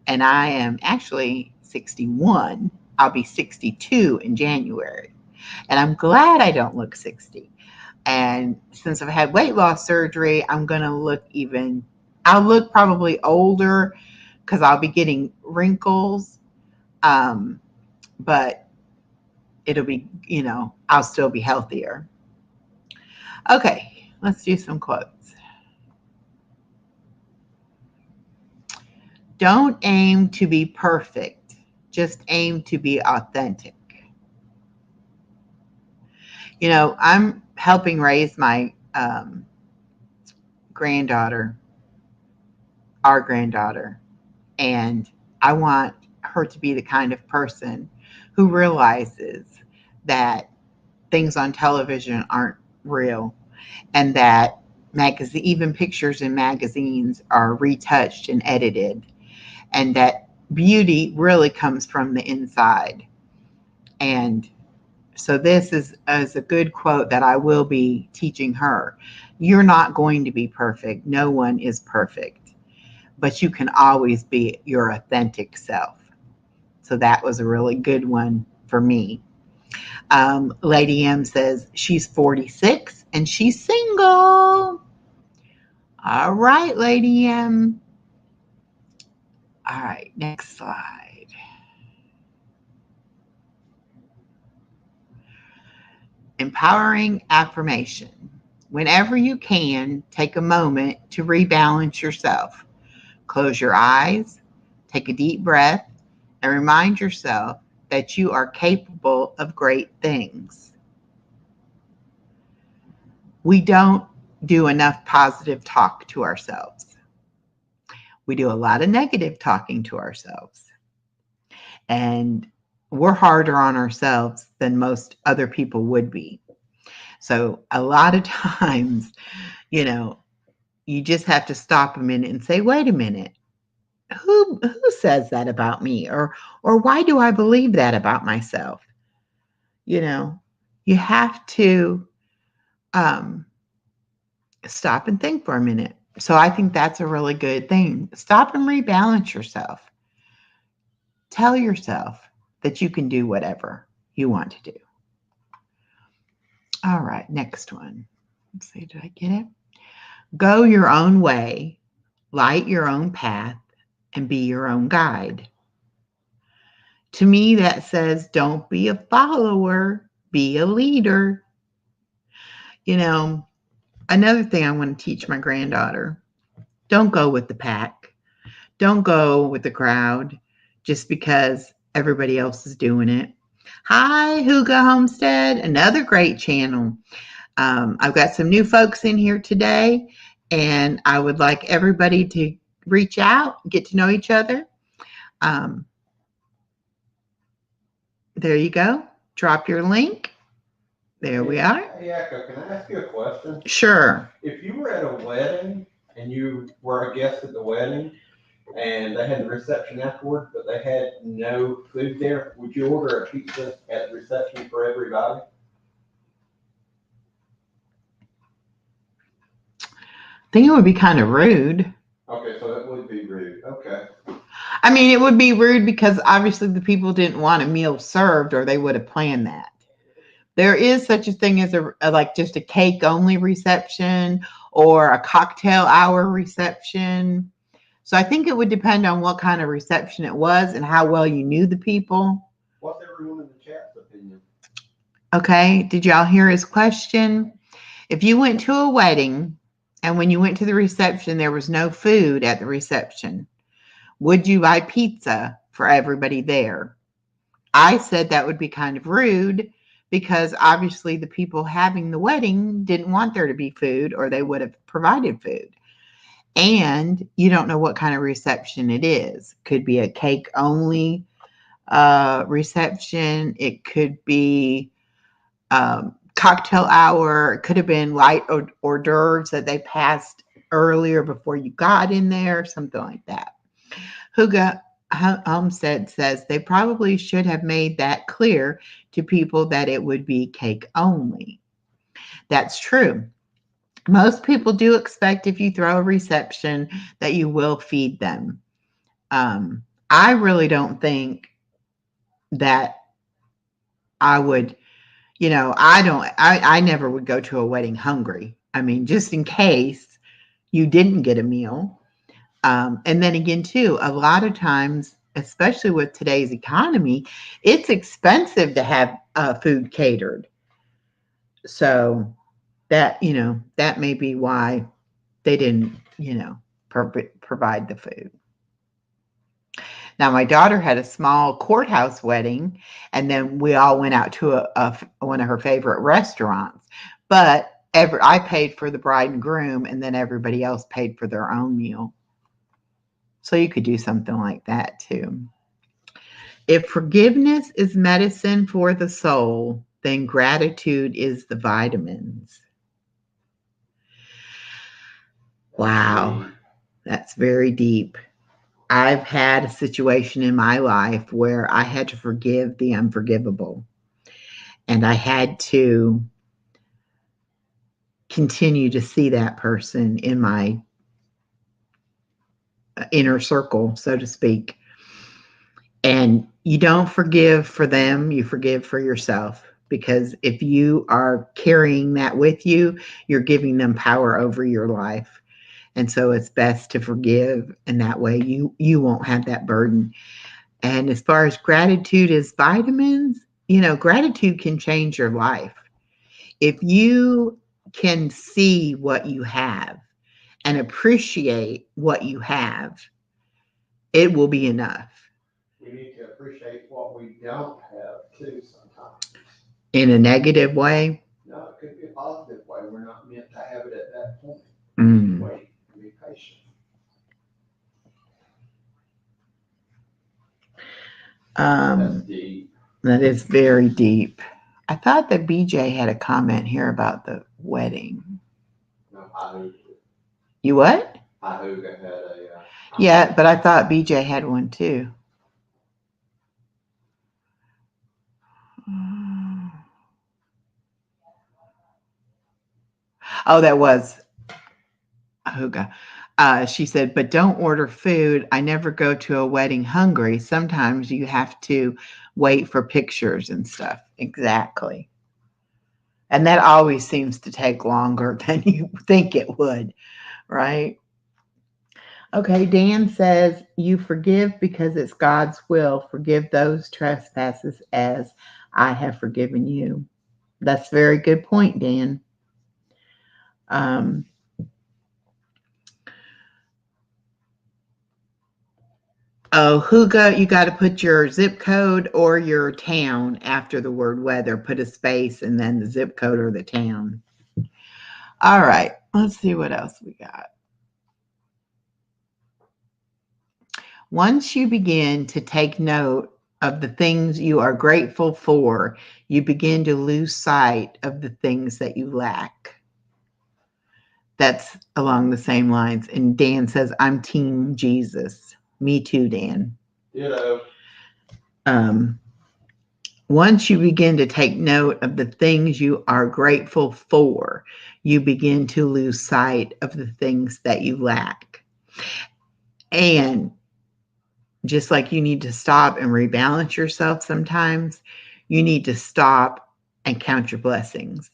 And I am actually 61. I'll be 62 in January. And I'm glad I don't look 60. And since I've had weight loss surgery, I'm going to I'll look probably older because I'll be getting wrinkles. But it'll be, I'll still be healthier. Okay, let's do some quotes. Don't aim to be perfect. Just aim to be authentic. I'm helping raise my granddaughter, our granddaughter, and I want her to be the kind of person who realizes that things on television aren't real, and that even pictures in magazines are retouched and edited, and that beauty really comes from the inside. And So this is a good quote that I will be teaching her. You're not going to be perfect. No one is perfect, but you can always be your authentic self. So that was a really good one for me. Lady M says she's 46 and she's single. All right, Lady M. All right, next slide. Empowering affirmation. Whenever you can, take a moment to rebalance yourself. Close your eyes, take a deep breath, and remind yourself that you are capable of great things. We don't do enough positive talk to ourselves. We do a lot of negative talking to ourselves. And we're harder on ourselves than most other people would be. So a lot of times, you just have to stop a minute and say, wait a minute, who says that about me? Or why do I believe that about myself? You have to stop and think for a minute. So I think that's a really good thing. Stop and rebalance yourself. Tell yourself that you can do whatever you want to do. All right, next one. Let's see, did I get it? Go your own way, light your own path, and be your own guide. To me, that says don't be a follower, be a leader. Another thing I want to teach my granddaughter, don't go with the pack. Don't go with the crowd just because everybody else is doing it. Hi, Huga Homestead, another great channel. I've got some new folks in here today, and I would like everybody to reach out, get to know each other. There you go. Drop your link. There we are. Hey, Echo, can I ask you a question? Sure. If you were at a wedding and you were a guest at the wedding and they had the reception afterward, but they had no food there, would you order a pizza at the reception for everybody? I think it would be kind of rude. Okay, so that would be rude. Okay. I mean, it would be rude because obviously the people didn't want a meal served or they would have planned that. There is such a thing as like just a cake only reception or a cocktail hour reception. So I think it would depend on what kind of reception it was and how well you knew the people. What's everyone in the chat's opinion? Okay. Did y'all hear his question? If you went to a wedding and when you went to the reception, there was no food at the reception, would you buy pizza for everybody there? I said that would be kind of rude because obviously the people having the wedding didn't want there to be food or they would have provided food. And you don't know what kind of reception it is. Could be a cake only reception. It could be cocktail hour. It could have been light hors d'oeuvres that they passed earlier before you got in there, something like that. Huga Homestead says they probably should have made that clear to people that it would be cake only. That's true. Most people do expect if you throw a reception that you will feed them. I really don't think that I would, I never would go to a wedding hungry. I mean, just in case you didn't get a meal. And then again, too, a lot of times, especially with today's economy, it's expensive to have food catered. So that may be why they didn't, provide the food. Now, my daughter had a small courthouse wedding, and then we all went out to one of her favorite restaurants. But I paid for the bride and groom, and then everybody else paid for their own meal. So you could do something like that too. If forgiveness is medicine for the soul, then gratitude is the vitamins. Wow, that's very deep. I've had a situation in my life where I had to forgive the unforgivable. And I had to continue to see that person in my inner circle, so to speak. And you don't forgive for them, you forgive for yourself. Because if you are carrying that with you, you're giving them power over your life. And so it's best to forgive, and that way you won't have that burden. And as far as gratitude is vitamins, gratitude can change your life. If you can see what you have and appreciate what you have, it will be enough. We need to appreciate what we don't have too sometimes. In a negative way? No, it could be a positive way. We're not meant to have it at that point. Wait, be patient. That's deep. That is very deep. I thought that BJ had a comment here about the wedding. No, Ahuga. You what? Ahuga had a. Yeah, but I thought BJ had one too. Oh, that was Ahuga. She said, but don't order food. I never go to a wedding hungry. Sometimes you have to wait for pictures and stuff. Exactly. And that always seems to take longer than you think it would, right? Okay, Dan says, you forgive because it's God's will. Forgive those trespasses as I have forgiven you. That's a very good point, Dan. Oh, Huga, you got to put your zip code or your town after the word weather. Put a space and then the zip code or the town. All right, let's see what else we got. Once you begin to take note of the things you are grateful for, you begin to lose sight of the things that you lack. That's along the same lines. And Dan says, I'm Team Jesus. Me too, Dan. Ditto. Once you begin to take note of the things you are grateful for, you begin to lose sight of the things that you lack. And just like you need to stop and rebalance yourself sometimes, you need to stop and count your blessings,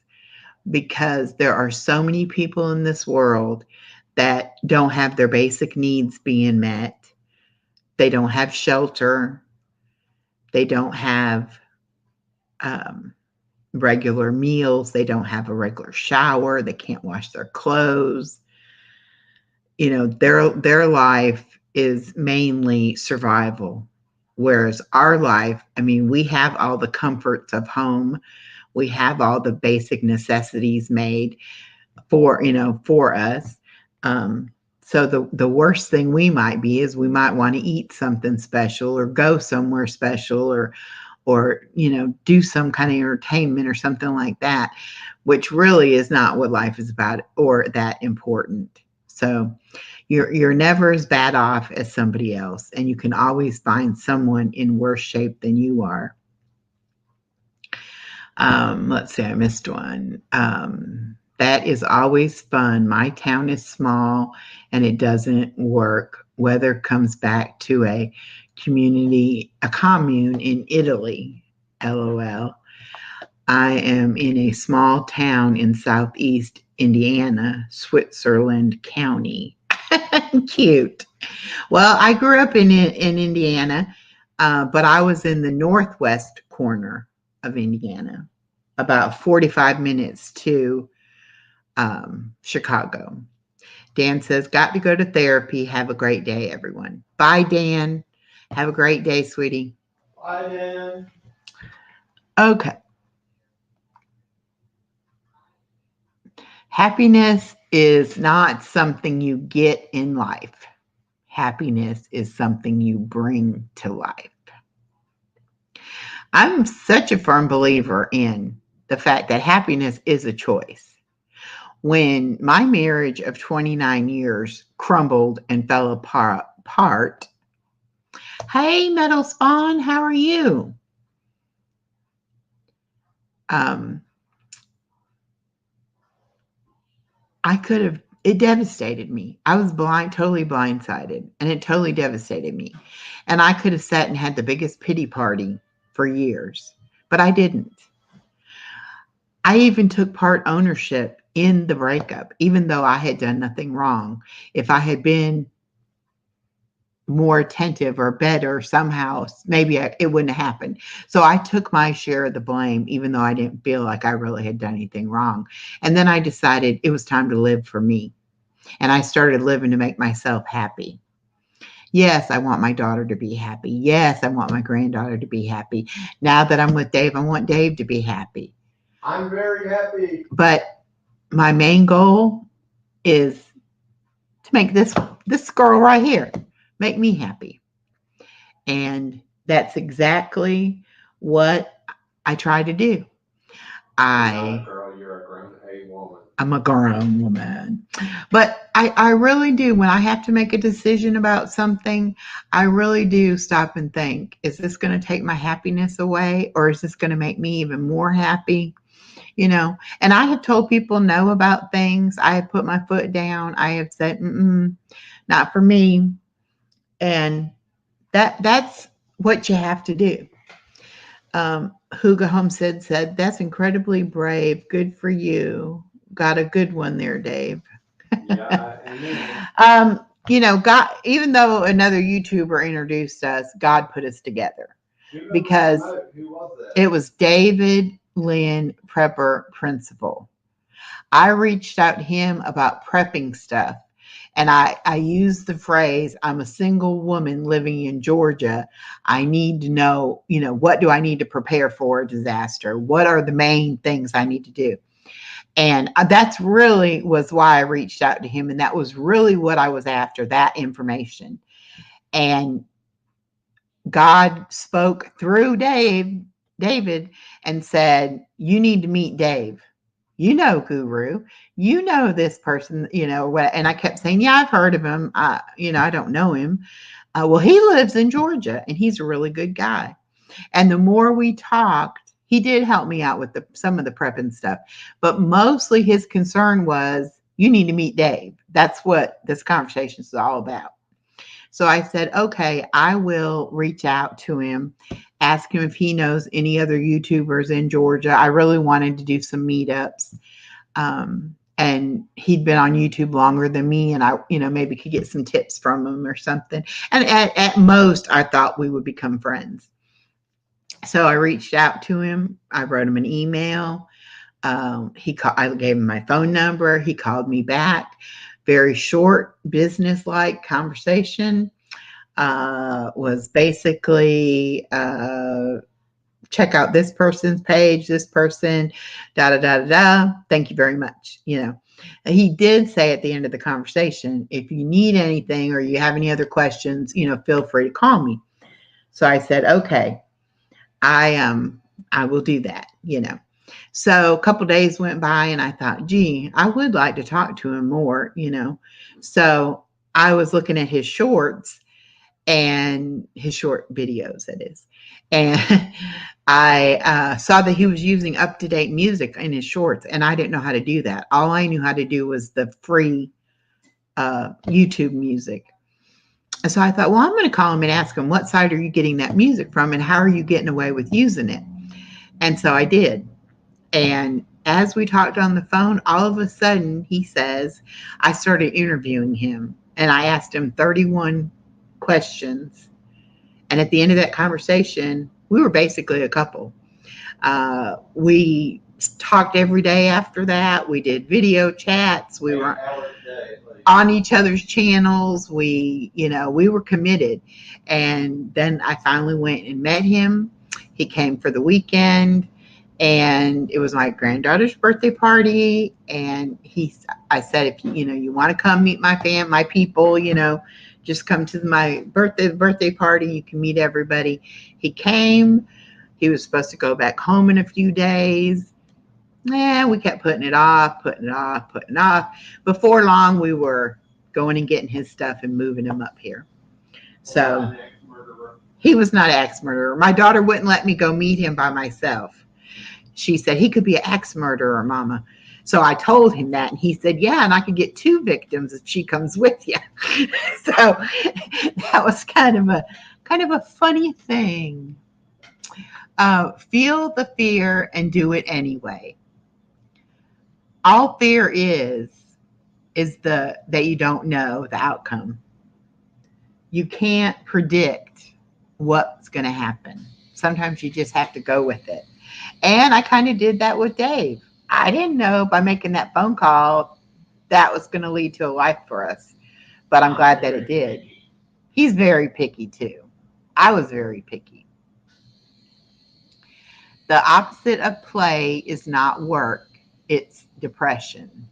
because there are so many people in this world that don't have their basic needs being met. They don't have shelter. They don't have regular meals. They don't have a regular shower. They can't wash their clothes. Their life is mainly survival. Whereas our life, we have all the comforts of home. We have all the basic necessities made for us. So the worst thing we might be is we might want to eat something special or go somewhere special or do some kind of entertainment or something like that, which really is not what life is about or that important. So you're never as bad off as somebody else, and you can always find someone in worse shape than you are. Let's see, I missed one. That is always fun. My town is small and it doesn't work. Weather comes back to a commune in Italy. LOL. I am in a small town in southeast Indiana, Switzerland County. Cute. Well, I grew up in Indiana, but I was in the northwest corner of Indiana, about 45 minutes to Chicago. Dan says, got to go to therapy. Have a great day, everyone. Bye, Dan. Have a great day, sweetie. Bye, Dan. Okay. Happiness is not something you get in life. Happiness is something you bring to life. I'm such a firm believer in the fact that happiness is a choice. When my marriage of 29 years crumbled and fell apart, hey, Metal Spawn, how are you? um, it devastated me. I was totally blindsided, and it totally devastated me. And I could have sat and had the biggest pity party for years, but I didn't. I even took part ownership in the breakup, even though I had done nothing wrong. If I had been more attentive or better somehow, maybe it wouldn't have happened. So I took my share of the blame, even though I didn't feel like I really had done anything wrong. And then I decided it was time to live for me. And I started living to make myself happy. Yes, I want my daughter to be happy. Yes, I want my granddaughter to be happy. Now that I'm with Dave, I want Dave to be happy. I'm very happy. But my main goal is to make this girl right here make me happy. And that's exactly what I try to do. You're not a girl, you're a grown woman. I'm a grown woman. But I really do, when I have to make a decision about something, I really do stop and think, is this going to take my happiness away, or is this going to make me even more happy? You know, and I have told people no about things. I have put my foot down. I have said, not for me. And that's what you have to do. Hugo Homestead said, that's incredibly brave. Good for you. Got a good one there, Dave. Yeah, you know, God, even though another YouTuber introduced us, God put us together because who was that? it was David Lynn Prepper Principle. I reached out to him about prepping stuff. And I used the phrase, I'm a single woman living in Georgia. I need to know, what do I need to prepare for a disaster? What are the main things I need to do? And that's really was why I reached out to him. And that was really what I was after, that information. And God spoke through David, and said, you need to meet Dave. Guru, this person, and I kept saying, yeah, I've heard of him. I don't know him. Well, he lives in Georgia and he's a really good guy. And the more we talked, he did help me out with some of the prep and stuff, but mostly his concern was, you need to meet Dave. That's what this conversation is all about. So I said, okay, I will reach out to him, ask him if he knows any other YouTubers in Georgia. I really wanted to do some meetups. And he'd been on YouTube longer than me, and I, maybe could get some tips from him or something. And at most, I thought we would become friends. So I reached out to him. I wrote him an email. I gave him my phone number. He called me back. Very short, business-like conversation. Was basically check out this person's page, this person, thank you very much. He did say at the end of the conversation, if you need anything or you have any other questions, feel free to call me. So I said, okay, I will do that. So a couple days went by and I thought, gee, I would like to talk to him more. So I was looking at his shorts, and his short videos, that is. And I saw that he was using up-to-date music in his shorts, and I didn't know how to do that. All I knew how to do was the free YouTube music. And so I thought, well, I'm going to call him and ask him, what site are you getting that music from, and how are you getting away with using it? And so I did. And as we talked on the phone, all of a sudden, he says, I started interviewing him, and I asked him 31 questions. And at the end of that conversation, we were basically a couple. We talked every day after that. We did video chats. We were on each other's channels. We were committed. And then I finally went and met him. He came for the weekend, and it was my granddaughter's birthday party. And I said, if you want to come meet my people, just come to my birthday party. You can meet everybody. He came. He was supposed to go back home in a few days. We kept putting it off. Before long, we were going and getting his stuff and moving him up here. So he was not an ex-murderer. My daughter wouldn't let me go meet him by myself. she said, he could be an axe murderer, Mama. So I told him that, and he said, yeah, and I could get 2 victims if she comes with you. So that was kind of a funny thing. Feel the fear and do it anyway. All fear is that you don't know the outcome. You can't predict what's going to happen. Sometimes you just have to go with it. And I kind of did that with Dave. I didn't know by making that phone call that was going to lead to a life for us, but I'm glad that it did. He's very picky too. I was very picky. The opposite of play is not work, it's depression.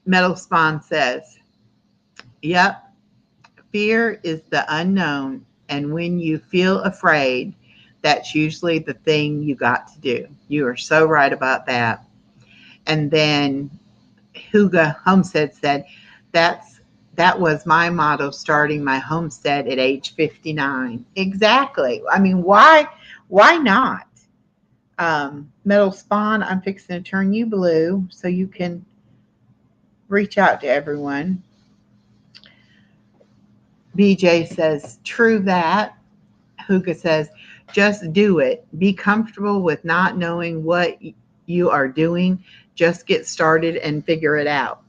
Metal Spawn says, yep, fear is the unknown. And when you feel afraid, that's usually the thing you got to do. You are so right about that. And then Huga Homestead said, that was my motto starting my homestead at age 59. Exactly. I mean, why not? Metal Spawn, I'm fixing to turn you blue so you can reach out to everyone. BJ says, true that. Huga says, just do it. Be comfortable with not knowing what you are doing. Just get started and figure it out.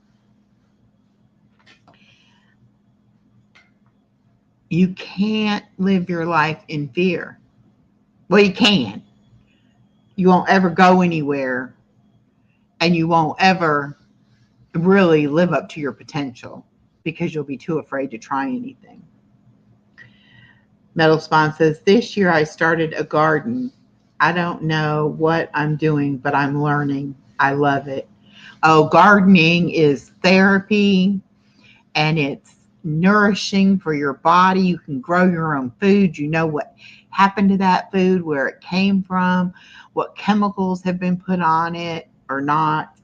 You can't live your life in fear. Well, you can. You won't ever go anywhere, and you won't ever really live up to your potential because you'll be too afraid to try anything. Metal Spawn says, this year I started a garden. I don't know what I'm doing, but I'm learning. I love it. Oh, gardening is therapy, and it's nourishing for your body. You can grow your own food. You know what happened to that food, where it came from, what chemicals have been put on it or not.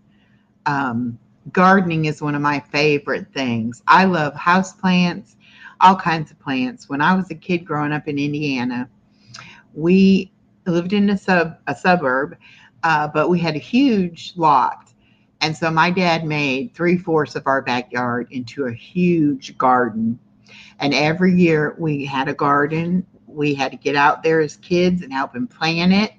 Gardening is one of my favorite things. I love houseplants, all kinds of plants. When I was a kid growing up in Indiana, we lived in a suburb, but we had a huge lot. And so my dad made 3/4 of our backyard into a huge garden. And every year we had a garden. We had to get out there as kids and help him plant it,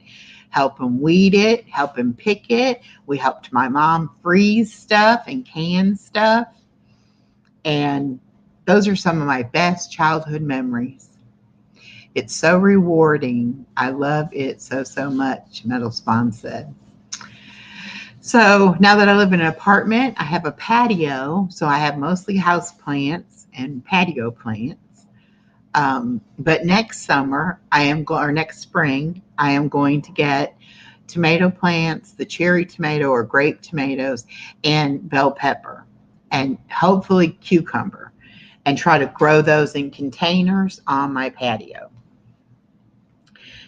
help him weed it, help him pick it. We helped my mom freeze stuff and can stuff. And those are some of my best childhood memories. It's so rewarding. I love it so much, Metal Spawn said. So now that I live in an apartment, I have a patio. So I have mostly house plants and patio plants. But next summer, or next spring, I am going to get tomato plants, the cherry tomato or grape tomatoes, and bell pepper, and hopefully cucumber, and try to grow those in containers on my patio.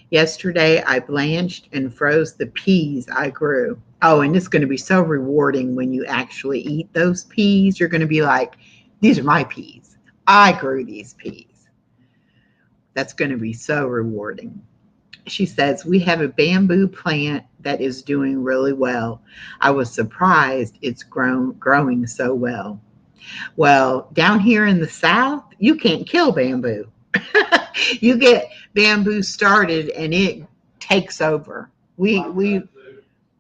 Yesterday, I blanched and froze the peas I grew. Oh, and it's going to be so rewarding when you actually eat those peas. You're going to be like, these are my peas. I grew these peas. That's going to be so rewarding. She says, we have a bamboo plant that is doing really well. I was surprised it's growing so well. Well, down here in the South, you can't kill bamboo. You get bamboo started and it takes over.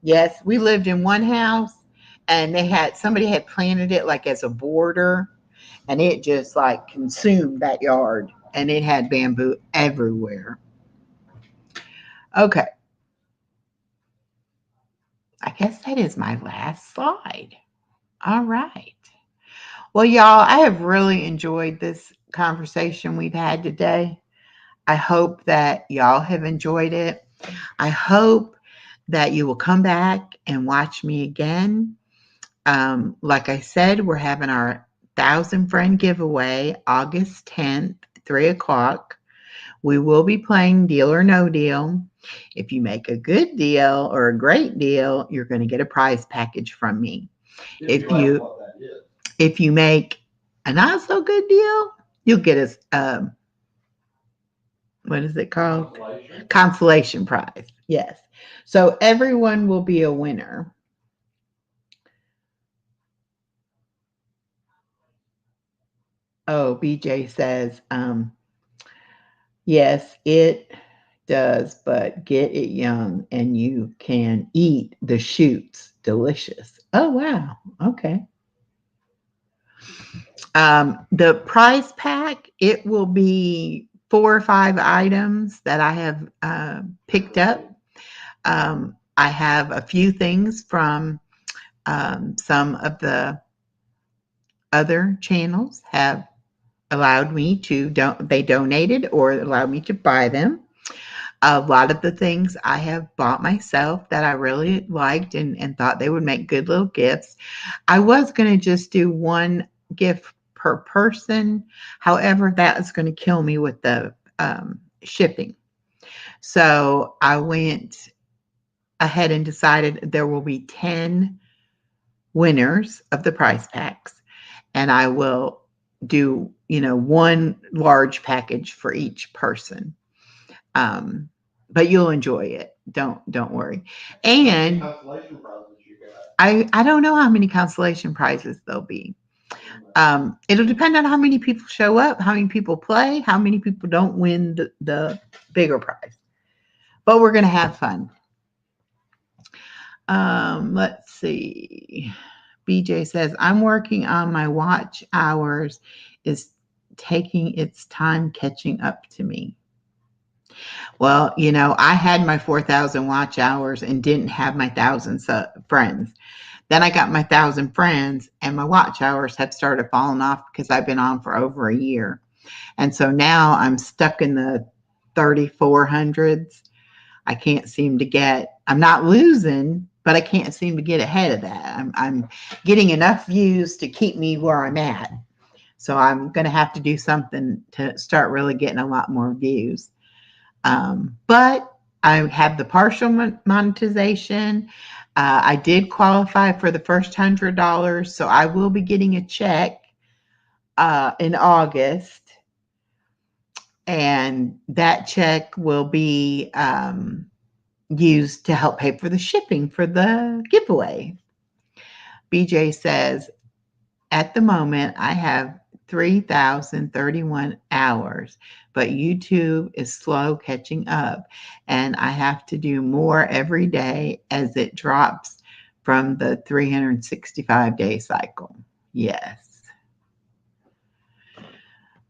Yes, we lived in one house and somebody had planted it like as a border, and it just like consumed that yard, and it had bamboo everywhere. Okay. I guess that is my last slide. All right. Well, y'all, I have really enjoyed this conversation we've had today. I hope that y'all have enjoyed it. I hope that you will come back and watch me again. Like I said, we're having our 1,000 friend giveaway August 10th, 3:00. We will be playing Deal or No Deal. If you make a good deal or a great deal, you're going to get a prize package from me. If you if you make a not so good deal, you'll get a what is it called? Consolation prize. Yes. So everyone will be a winner. Oh, BJ says, yes, it does, but get it young and you can eat the shoots. Delicious. Oh, wow. Okay. The prize pack, it will be 4 or 5 items that I have picked up. I have a few things from some of the other channels have allowed me to they donated or allowed me to buy them. A lot of the things I have bought myself that I really liked and thought they would make good little gifts. I was going to just do one gift per person. However, that is going to kill me with the shipping. So I went ahead and decided there will be 10 winners of the prize packs, and I will do, one large package for each person. But you'll enjoy it. Don't worry. And I don't know how many consolation prizes there'll be. It'll depend on how many people show up, how many people play, how many people don't win the bigger prize. But we're going to have fun. Let's see. BJ says, I'm working on my watch hours is taking its time catching up to me. Well, I had my 4,000 watch hours and didn't have my 1,000 friends. Then I got my 1,000 friends and my watch hours have started falling off because I've been on for over a year. And so now I'm stuck in the 3,400s. I can't seem to I'm not losing, but I can't seem to get ahead of that. I'm getting enough views to keep me where I'm at. So I'm going to have to do something to start really getting a lot more views. But I have the partial monetization. I did qualify for the first $100, so I will be getting a check in August, and that check will be used to help pay for the shipping for the giveaway. BJ says, at the moment, I have 3,031 hours, but YouTube is slow catching up, and I have to do more every day as it drops from the 365-day cycle. Yes.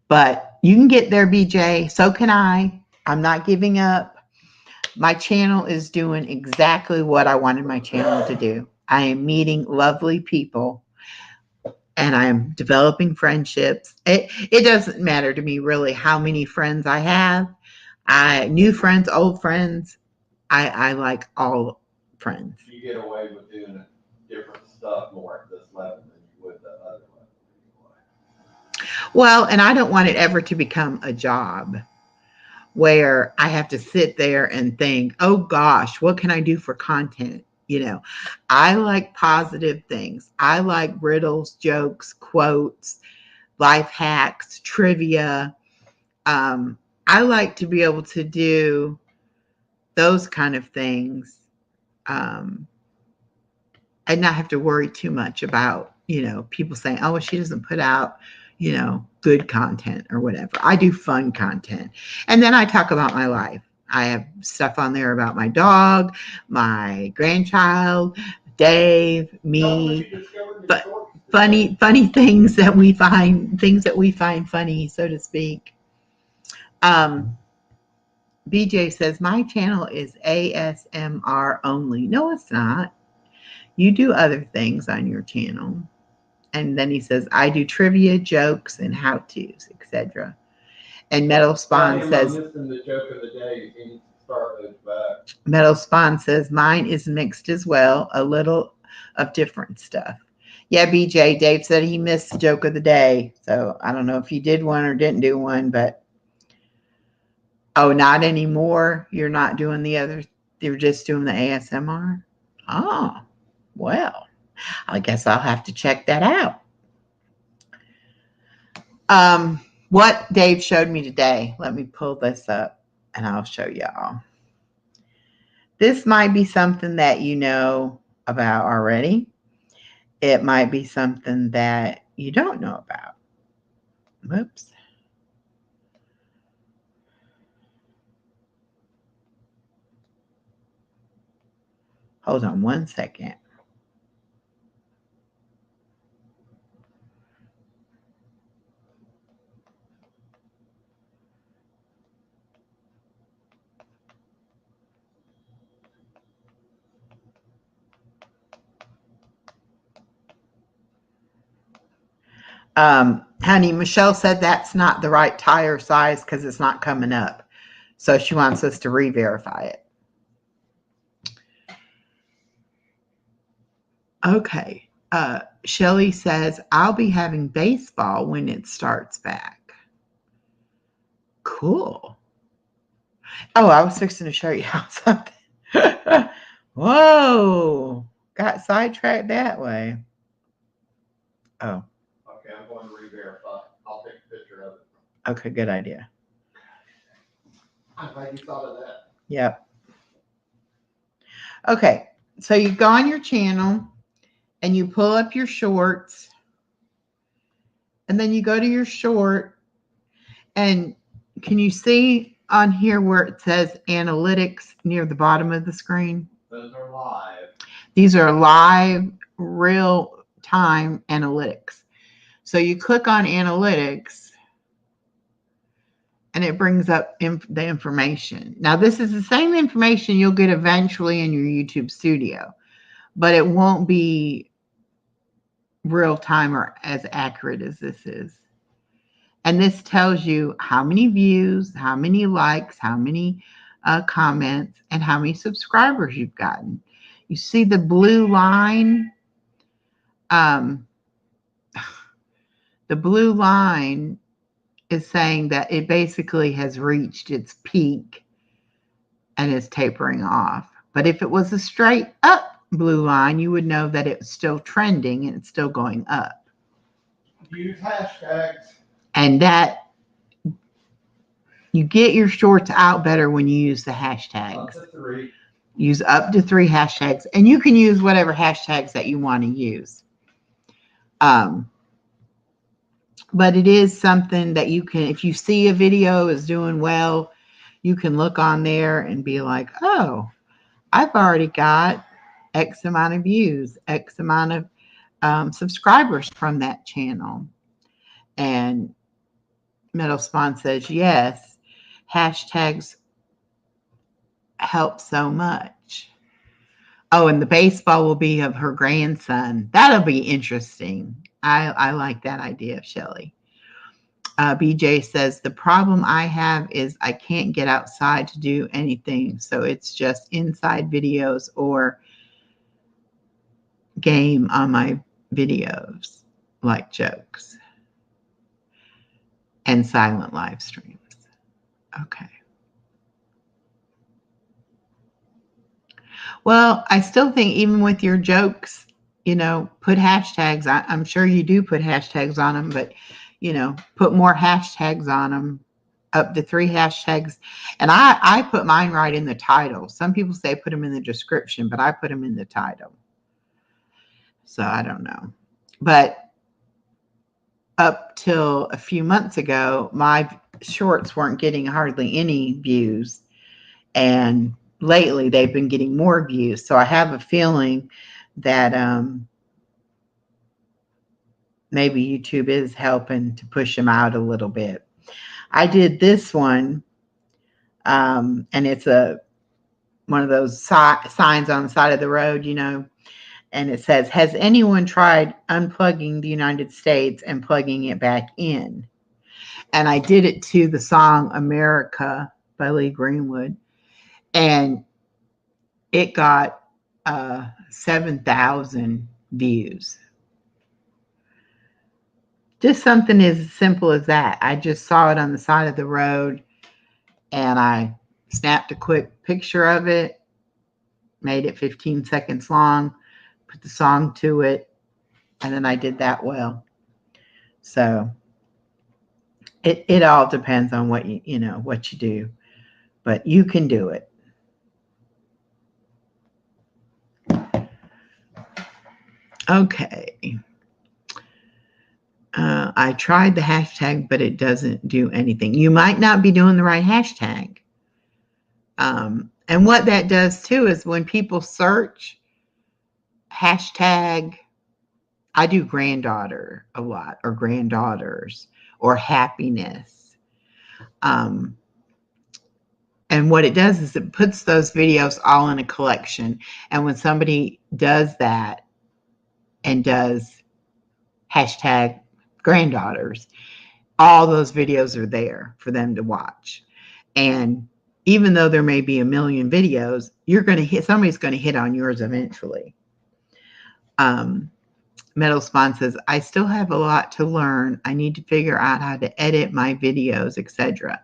But you can get there, BJ. So can I. I'm not giving up. My channel is doing exactly what I wanted my channel to do. I am meeting lovely people and I'm developing friendships. It doesn't matter to me really how many friends I have. New friends, old friends. I like all friends. You get away with doing different stuff more at this level than you would the other level. Well, and I don't want it ever to become a job where I have to sit there and think, oh gosh, what can I do for content? I like positive things. I like riddles, jokes, quotes, life hacks, trivia. I like to be able to do those kind of things and not have to worry too much about, people saying, oh, well, she doesn't put out, good content or whatever. I do fun content. And then I talk about my life. I have stuff on there about my dog, my grandchild, Dave, me, but funny things that we find funny, so to speak. BJ says, my channel is ASMR only. No, it's not. You do other things on your channel. And then he says, I do trivia, jokes, and how-tos, etc. And Metal Spawn says, the joke of the day, you can start those back. Metal Spawn says, mine is mixed as well, a little of different stuff. Yeah, BJ, Dave said he missed the joke of the day. So I don't know if you did one or didn't do one, but oh, not anymore. You're not doing the other. You're just doing the ASMR. Oh, well, I guess I'll have to check that out. What Dave showed me today. Let me pull this up and I'll show y'all. This might be something that you know about already. It might be something that you don't know about. Whoops. Hold on one second. Honey, Michelle said that's not the right tire size because it's not coming up. So she wants us to re-verify it. Okay. Shelly says, I'll be having baseball when it starts back. Cool. Oh, I was fixing to show you something. Whoa. Got sidetracked that way. Oh. Okay, I'm going to re-verify. I'll take a picture of it. Okay, good idea. I'm glad you thought of that. Yep. Okay, so you go on your channel and you pull up your shorts, and then you go to your short, and can you see on here where it says analytics near the bottom of the screen? Those are live. These are live, real-time analytics. So you click on analytics, and it brings up the information. Now, this is the same information you'll get eventually in your YouTube studio, but it won't be real time or as accurate as this is. And this tells you how many views, how many likes, how many comments, and how many subscribers you've gotten. You see the blue line? The blue line is saying that it basically has reached its peak and is tapering off. But if it was a straight up blue line, you would know that it's still trending and it's still going up. Use hashtags. And that you get your shorts out better when you use the hashtags. Up to 3. Use up to 3 hashtags, and you can use whatever hashtags that you want to use. But it is something that you can, if you see a video is doing well, you can look on there and be like, oh, I've already got X amount of views, X amount of subscribers from that channel. And Metal Spawn says, yes, hashtags help so much. Oh, and the baseball will be of her grandson. That'll be interesting. I like that idea, Shelly. BJ says, the problem I have is I can't get outside to do anything. So it's just inside videos or game on my videos, like jokes and silent live streams. Okay. Well, I still think even with your jokes, you know, put hashtags. I'm sure you do put hashtags on them, but, you know, put more hashtags on them, up to 3 hashtags. And I put mine right in the title. Some people say put them in the description, but I put them in the title. So I don't know. But up till a few months ago, my shorts weren't getting hardly any views. And lately they've been getting more views. So I have a feeling that maybe YouTube is helping to push them out a little bit. I did this one, and it's one of those signs on the side of the road, you know, and it says, has anyone tried unplugging the United States and plugging it back in? And I did it to the song America by Lee Greenwood. And it got 7,000 views. Just something as simple as that. I just saw it on the side of the road and I snapped a quick picture of it, made it 15 seconds long, put the song to it, and then I did that well. So It all depends on what what you do, but you can do it. Okay. I tried the hashtag, but it doesn't do anything. You might not be doing the right hashtag. And what that does too is when people search hashtag, I do granddaughter a lot, or granddaughters, or happiness. And what it does is it puts those videos all in a collection. And when somebody does that and does hashtag granddaughters, all those videos are there for them to watch. And even though there may be a million videos, somebody's going to hit on yours eventually. Metal Spawn says, I still have a lot to learn. I need to figure out how to edit my videos, etc.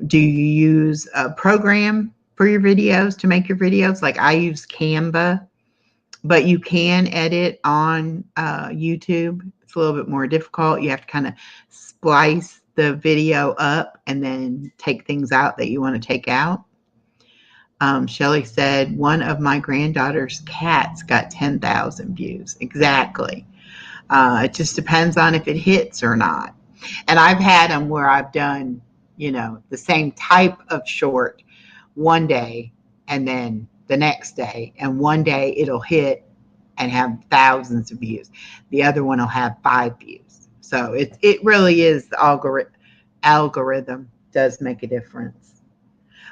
Do you use a program for your videos to make your videos? Like I use Canva, but you can edit on YouTube. It's a little bit more difficult. You have to kind of splice the video up and then take things out that you want to take out. Shelly said, one of my granddaughter's cats got 10,000 views. Exactly. It just depends on if it hits or not. And I've had them where I've done, the same type of short one day and then the next day. And one day it'll hit and have thousands of views. The other one will have 5 views. So it really is the algorithm does make a difference.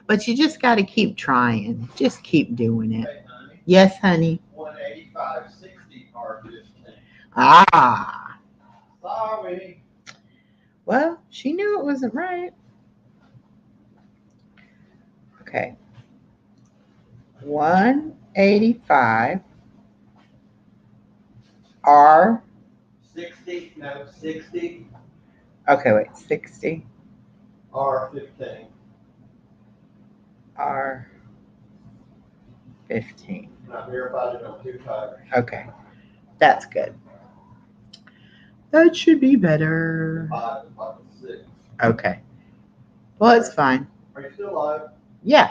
But you just got to keep trying. Just keep doing it. Hey, honey, Yes, honey. 185.60 R15. Ah. Sorry. Well, she knew it wasn't right. Okay. 185 R. 60, no, 60 Okay, wait. 60 R15. R15. And I verified it on 2 tires. Okay. That's good. That should be better. 5 and 6. Okay. Well, it's fine. Are you still alive? Yeah.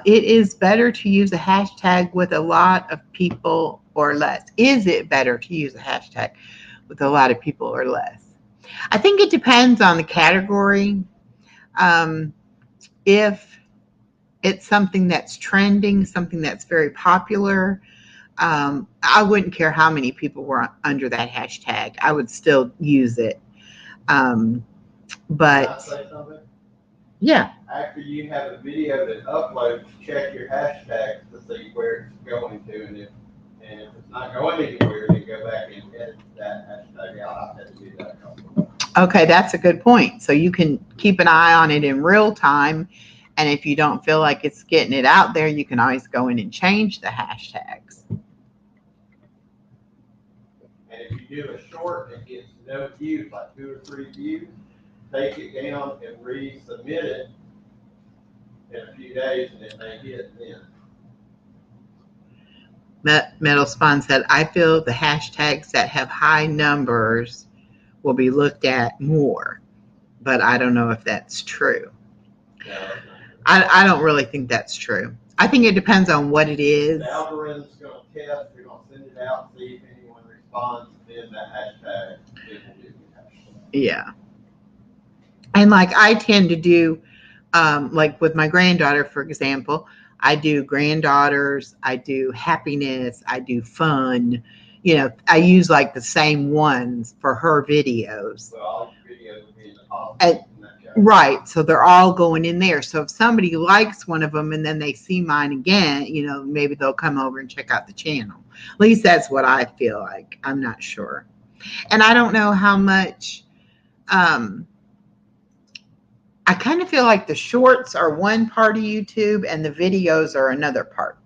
It is better to use a hashtag with a lot of people or less. Is it better to use a hashtag with a lot of people or less? I think it depends on the category. If it's something that's trending, something that's very popular, I wouldn't care how many people were under that hashtag. I would still use it. Can I But say something? yeah. After you have a video that uploads, check your hashtags to see where it's going to, and if it's not going anywhere, then go back and edit that hashtag out. I've had to do that a couple of times. Okay, that's a good point. So you can keep an eye on it in real time. And if you don't feel like it's getting it out there, you can always go in and change the hashtags. And if you do a short and gets no views, like 2 or 3 views, take it down and resubmit it in a few days, and it may hit then. Metal Spawn said, I feel the hashtags that have high numbers will be looked at more, but I don't know if that's true. Yeah, I don't really think that's true. I think it depends on what it is. the algorithm's going to test, they're going to send it out, see if anyone responds, then that hashtag, it will do the hashtag. Yeah. And like I tend to do, like with my granddaughter, for example, I do granddaughters, I do happiness, I do fun. I use like the same ones for her videos. Well, all your videos will be in the top. Right. So they're all going in there. So if somebody likes one of them and then they see mine again, maybe they'll come over and check out the channel. At least that's what I feel like. I'm not sure. And I don't know how much, I kind of feel like the shorts are one part of YouTube and the videos are another part.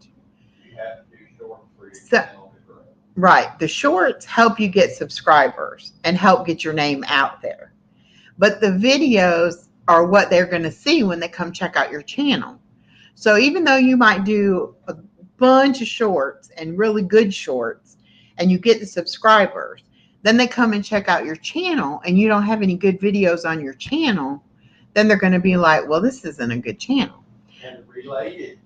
You have to do short for your So- channel to grow. Right. The shorts help you get subscribers and help get your name out there. But the videos are what they're going to see when they come check out your channel. So even though you might do a bunch of shorts and really good shorts and you get the subscribers, then they come and check out your channel and you don't have any good videos on your channel, then they're going to be like, well, this isn't a good channel. And related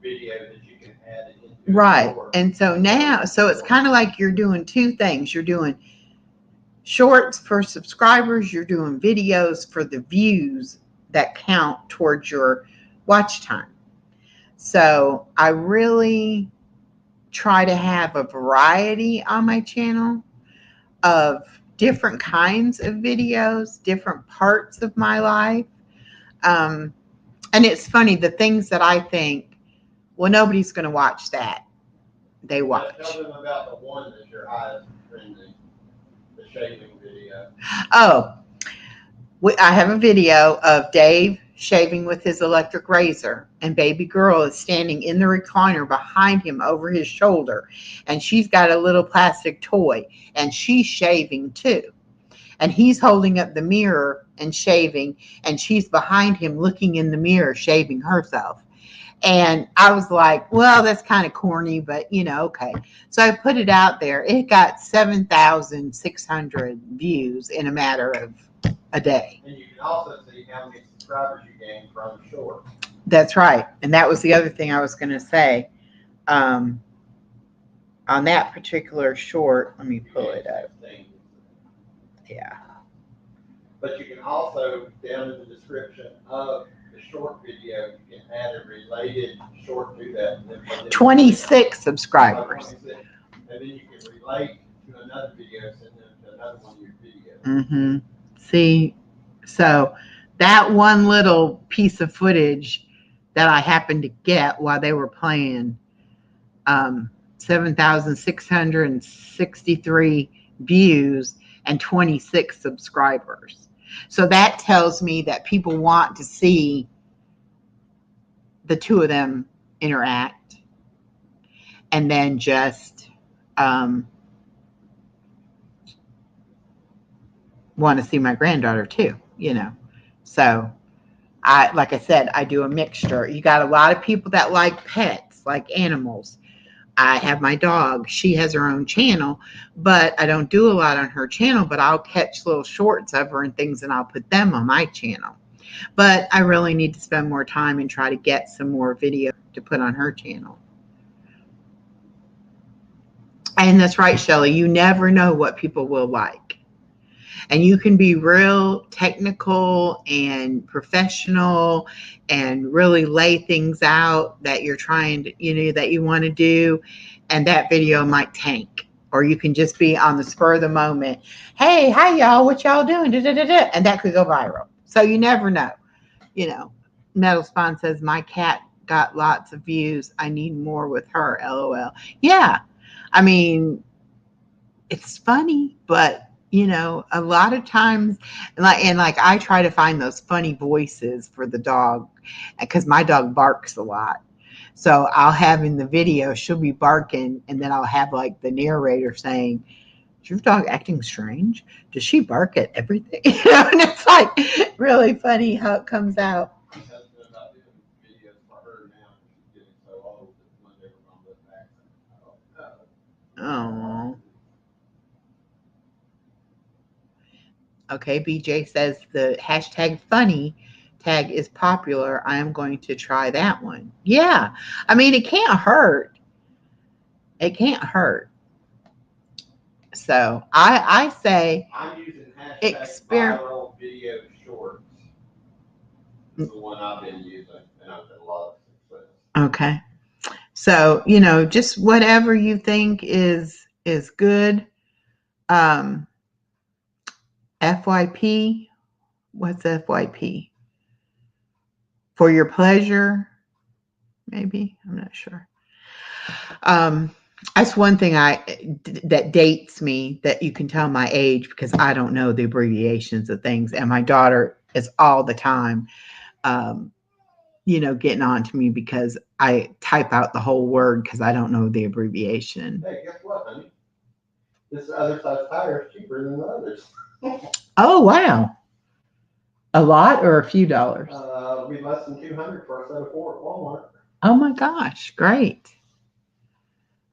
video that you can add into Right. And so now, so it's kind of like you're doing two things. You're doing shorts for subscribers, you're doing videos for the views that count towards your watch time. So I really try to have a variety on my channel of different kinds of videos, different parts of my life. And it's funny, the things that I think, well, nobody's going to watch that. They watch. Tell them about the one that's your highest trending, the shaving video. Oh, I have a video of Dave shaving with his electric razor, and baby girl is standing in the recliner behind him over his shoulder, and she's got a little plastic toy, and she's shaving too. And he's holding up the mirror and shaving, and she's behind him looking in the mirror, shaving herself. And I was like, well, that's kind of corny, but okay. So I put it out there. It got 7,600 views in a matter of a day. And you can also see how many subscribers you gained from short. That's right. And that was the other thing I was going to say. On that particular short, let me pull it up. Yeah. But you can also, down in the description of the short video, you can add a related short to that. 26 subscribers. And then you can relate to another video, send them to another one of your videos. Mm-hmm. See, so that one little piece of footage that I happened to get while they were playing, 7,663 views and 26 subscribers. So that tells me that people want to see the two of them interact, and then just want to see my granddaughter too, So like I said, I do a mixture. You got a lot of people that like pets, like animals. I have my dog. She has her own channel, but I don't do a lot on her channel, but I'll catch little shorts of her and things, and I'll put them on my channel. But I really need to spend more time and try to get some more video to put on her channel. And that's right, Shelly. You never know what people will like. And you can be real technical and professional and really lay things out that you're trying to, that you want to do. And that video might tank. Or you can just be on the spur of the moment. Hey, hi, y'all. What y'all doing? Da, da, da, da. And that could go viral. So you never know. Metal Spawn says, my cat got lots of views. I need more with her. LOL. Yeah. I mean, it's funny, but a lot of times, like I try to find those funny voices for the dog, because my dog barks a lot. So I'll have in the video, she'll be barking, and then I'll have like the narrator saying, is your dog acting strange? Does she bark at everything? And it's like really funny how it comes out. Oh. Okay, BJ says the hashtag funny tag is popular. I am going to try that one. Yeah. I mean, it can't hurt. It can't hurt. So I say I'm using hashtag viral video shorts. The one I've been using, and I've had a lot of success. Okay. So, just whatever you think is good. FYP, what's FYP? For your pleasure, maybe? I'm not sure. That's one thing that dates me, that you can tell my age, because I don't know the abbreviations of things. And my daughter is all the time, getting on to me because I type out the whole word because I don't know the abbreviation. Hey, guess what, honey? This other size tire is cheaper than the others. Oh, wow. A lot or a few dollars? It'll be less than $200 for a set of 4 at Walmart. Oh my gosh, great.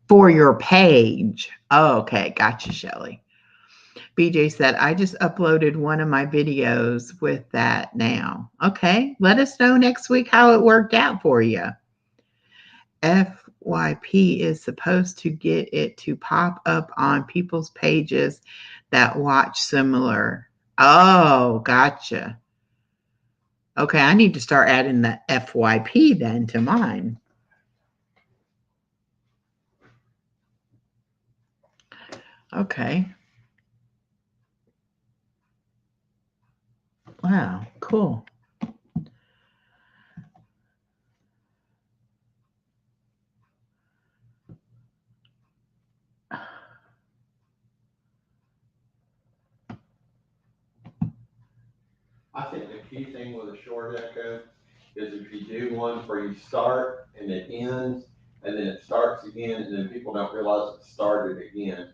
For your page. Oh, okay. Gotcha, Shelly. BJ said, I just uploaded one of my videos with that now. Okay. Let us know next week how it worked out for you. FYP is supposed to get it to pop up on people's pages that watch similar. Oh, gotcha. Okay, I need to start adding the FYP then to mine. Okay. Wow, cool. I think the key thing with a short echo is if you do one where you start and it ends, and then it starts again, and then people don't realize it started again.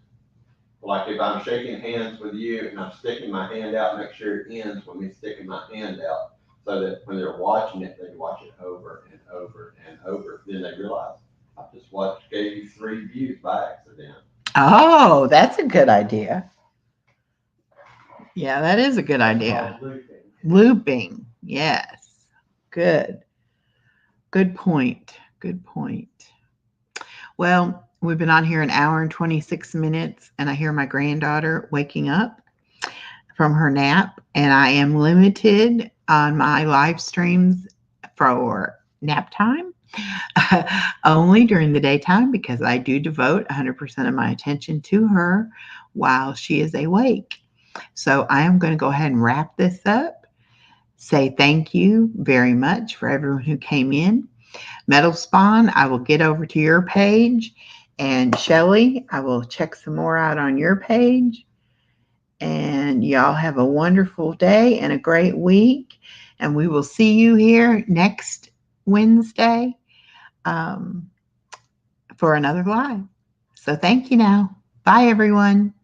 Like if I'm shaking hands with you and I'm sticking my hand out, make sure it ends with me sticking my hand out, so that when they're watching it, they watch it over and over and over. Then they realize, I just gave you 3 views by accident. Oh, that's a good idea. Yeah, that is a good idea. Looping. Yes. Good. Good point. Good point. Well, we've been on here an hour and 26 minutes, and I hear my granddaughter waking up from her nap, and I am limited on my live streams for nap time only during the daytime, because I do devote 100% of my attention to her while she is awake. So I am going to go ahead and wrap this up. Say thank you very much for everyone who came in. Metal Spawn, I will get over to your page. And Shelly, I will check some more out on your page. And y'all have a wonderful day and a great week. And we will see you here next Wednesday for another live. So thank you now. Bye, everyone.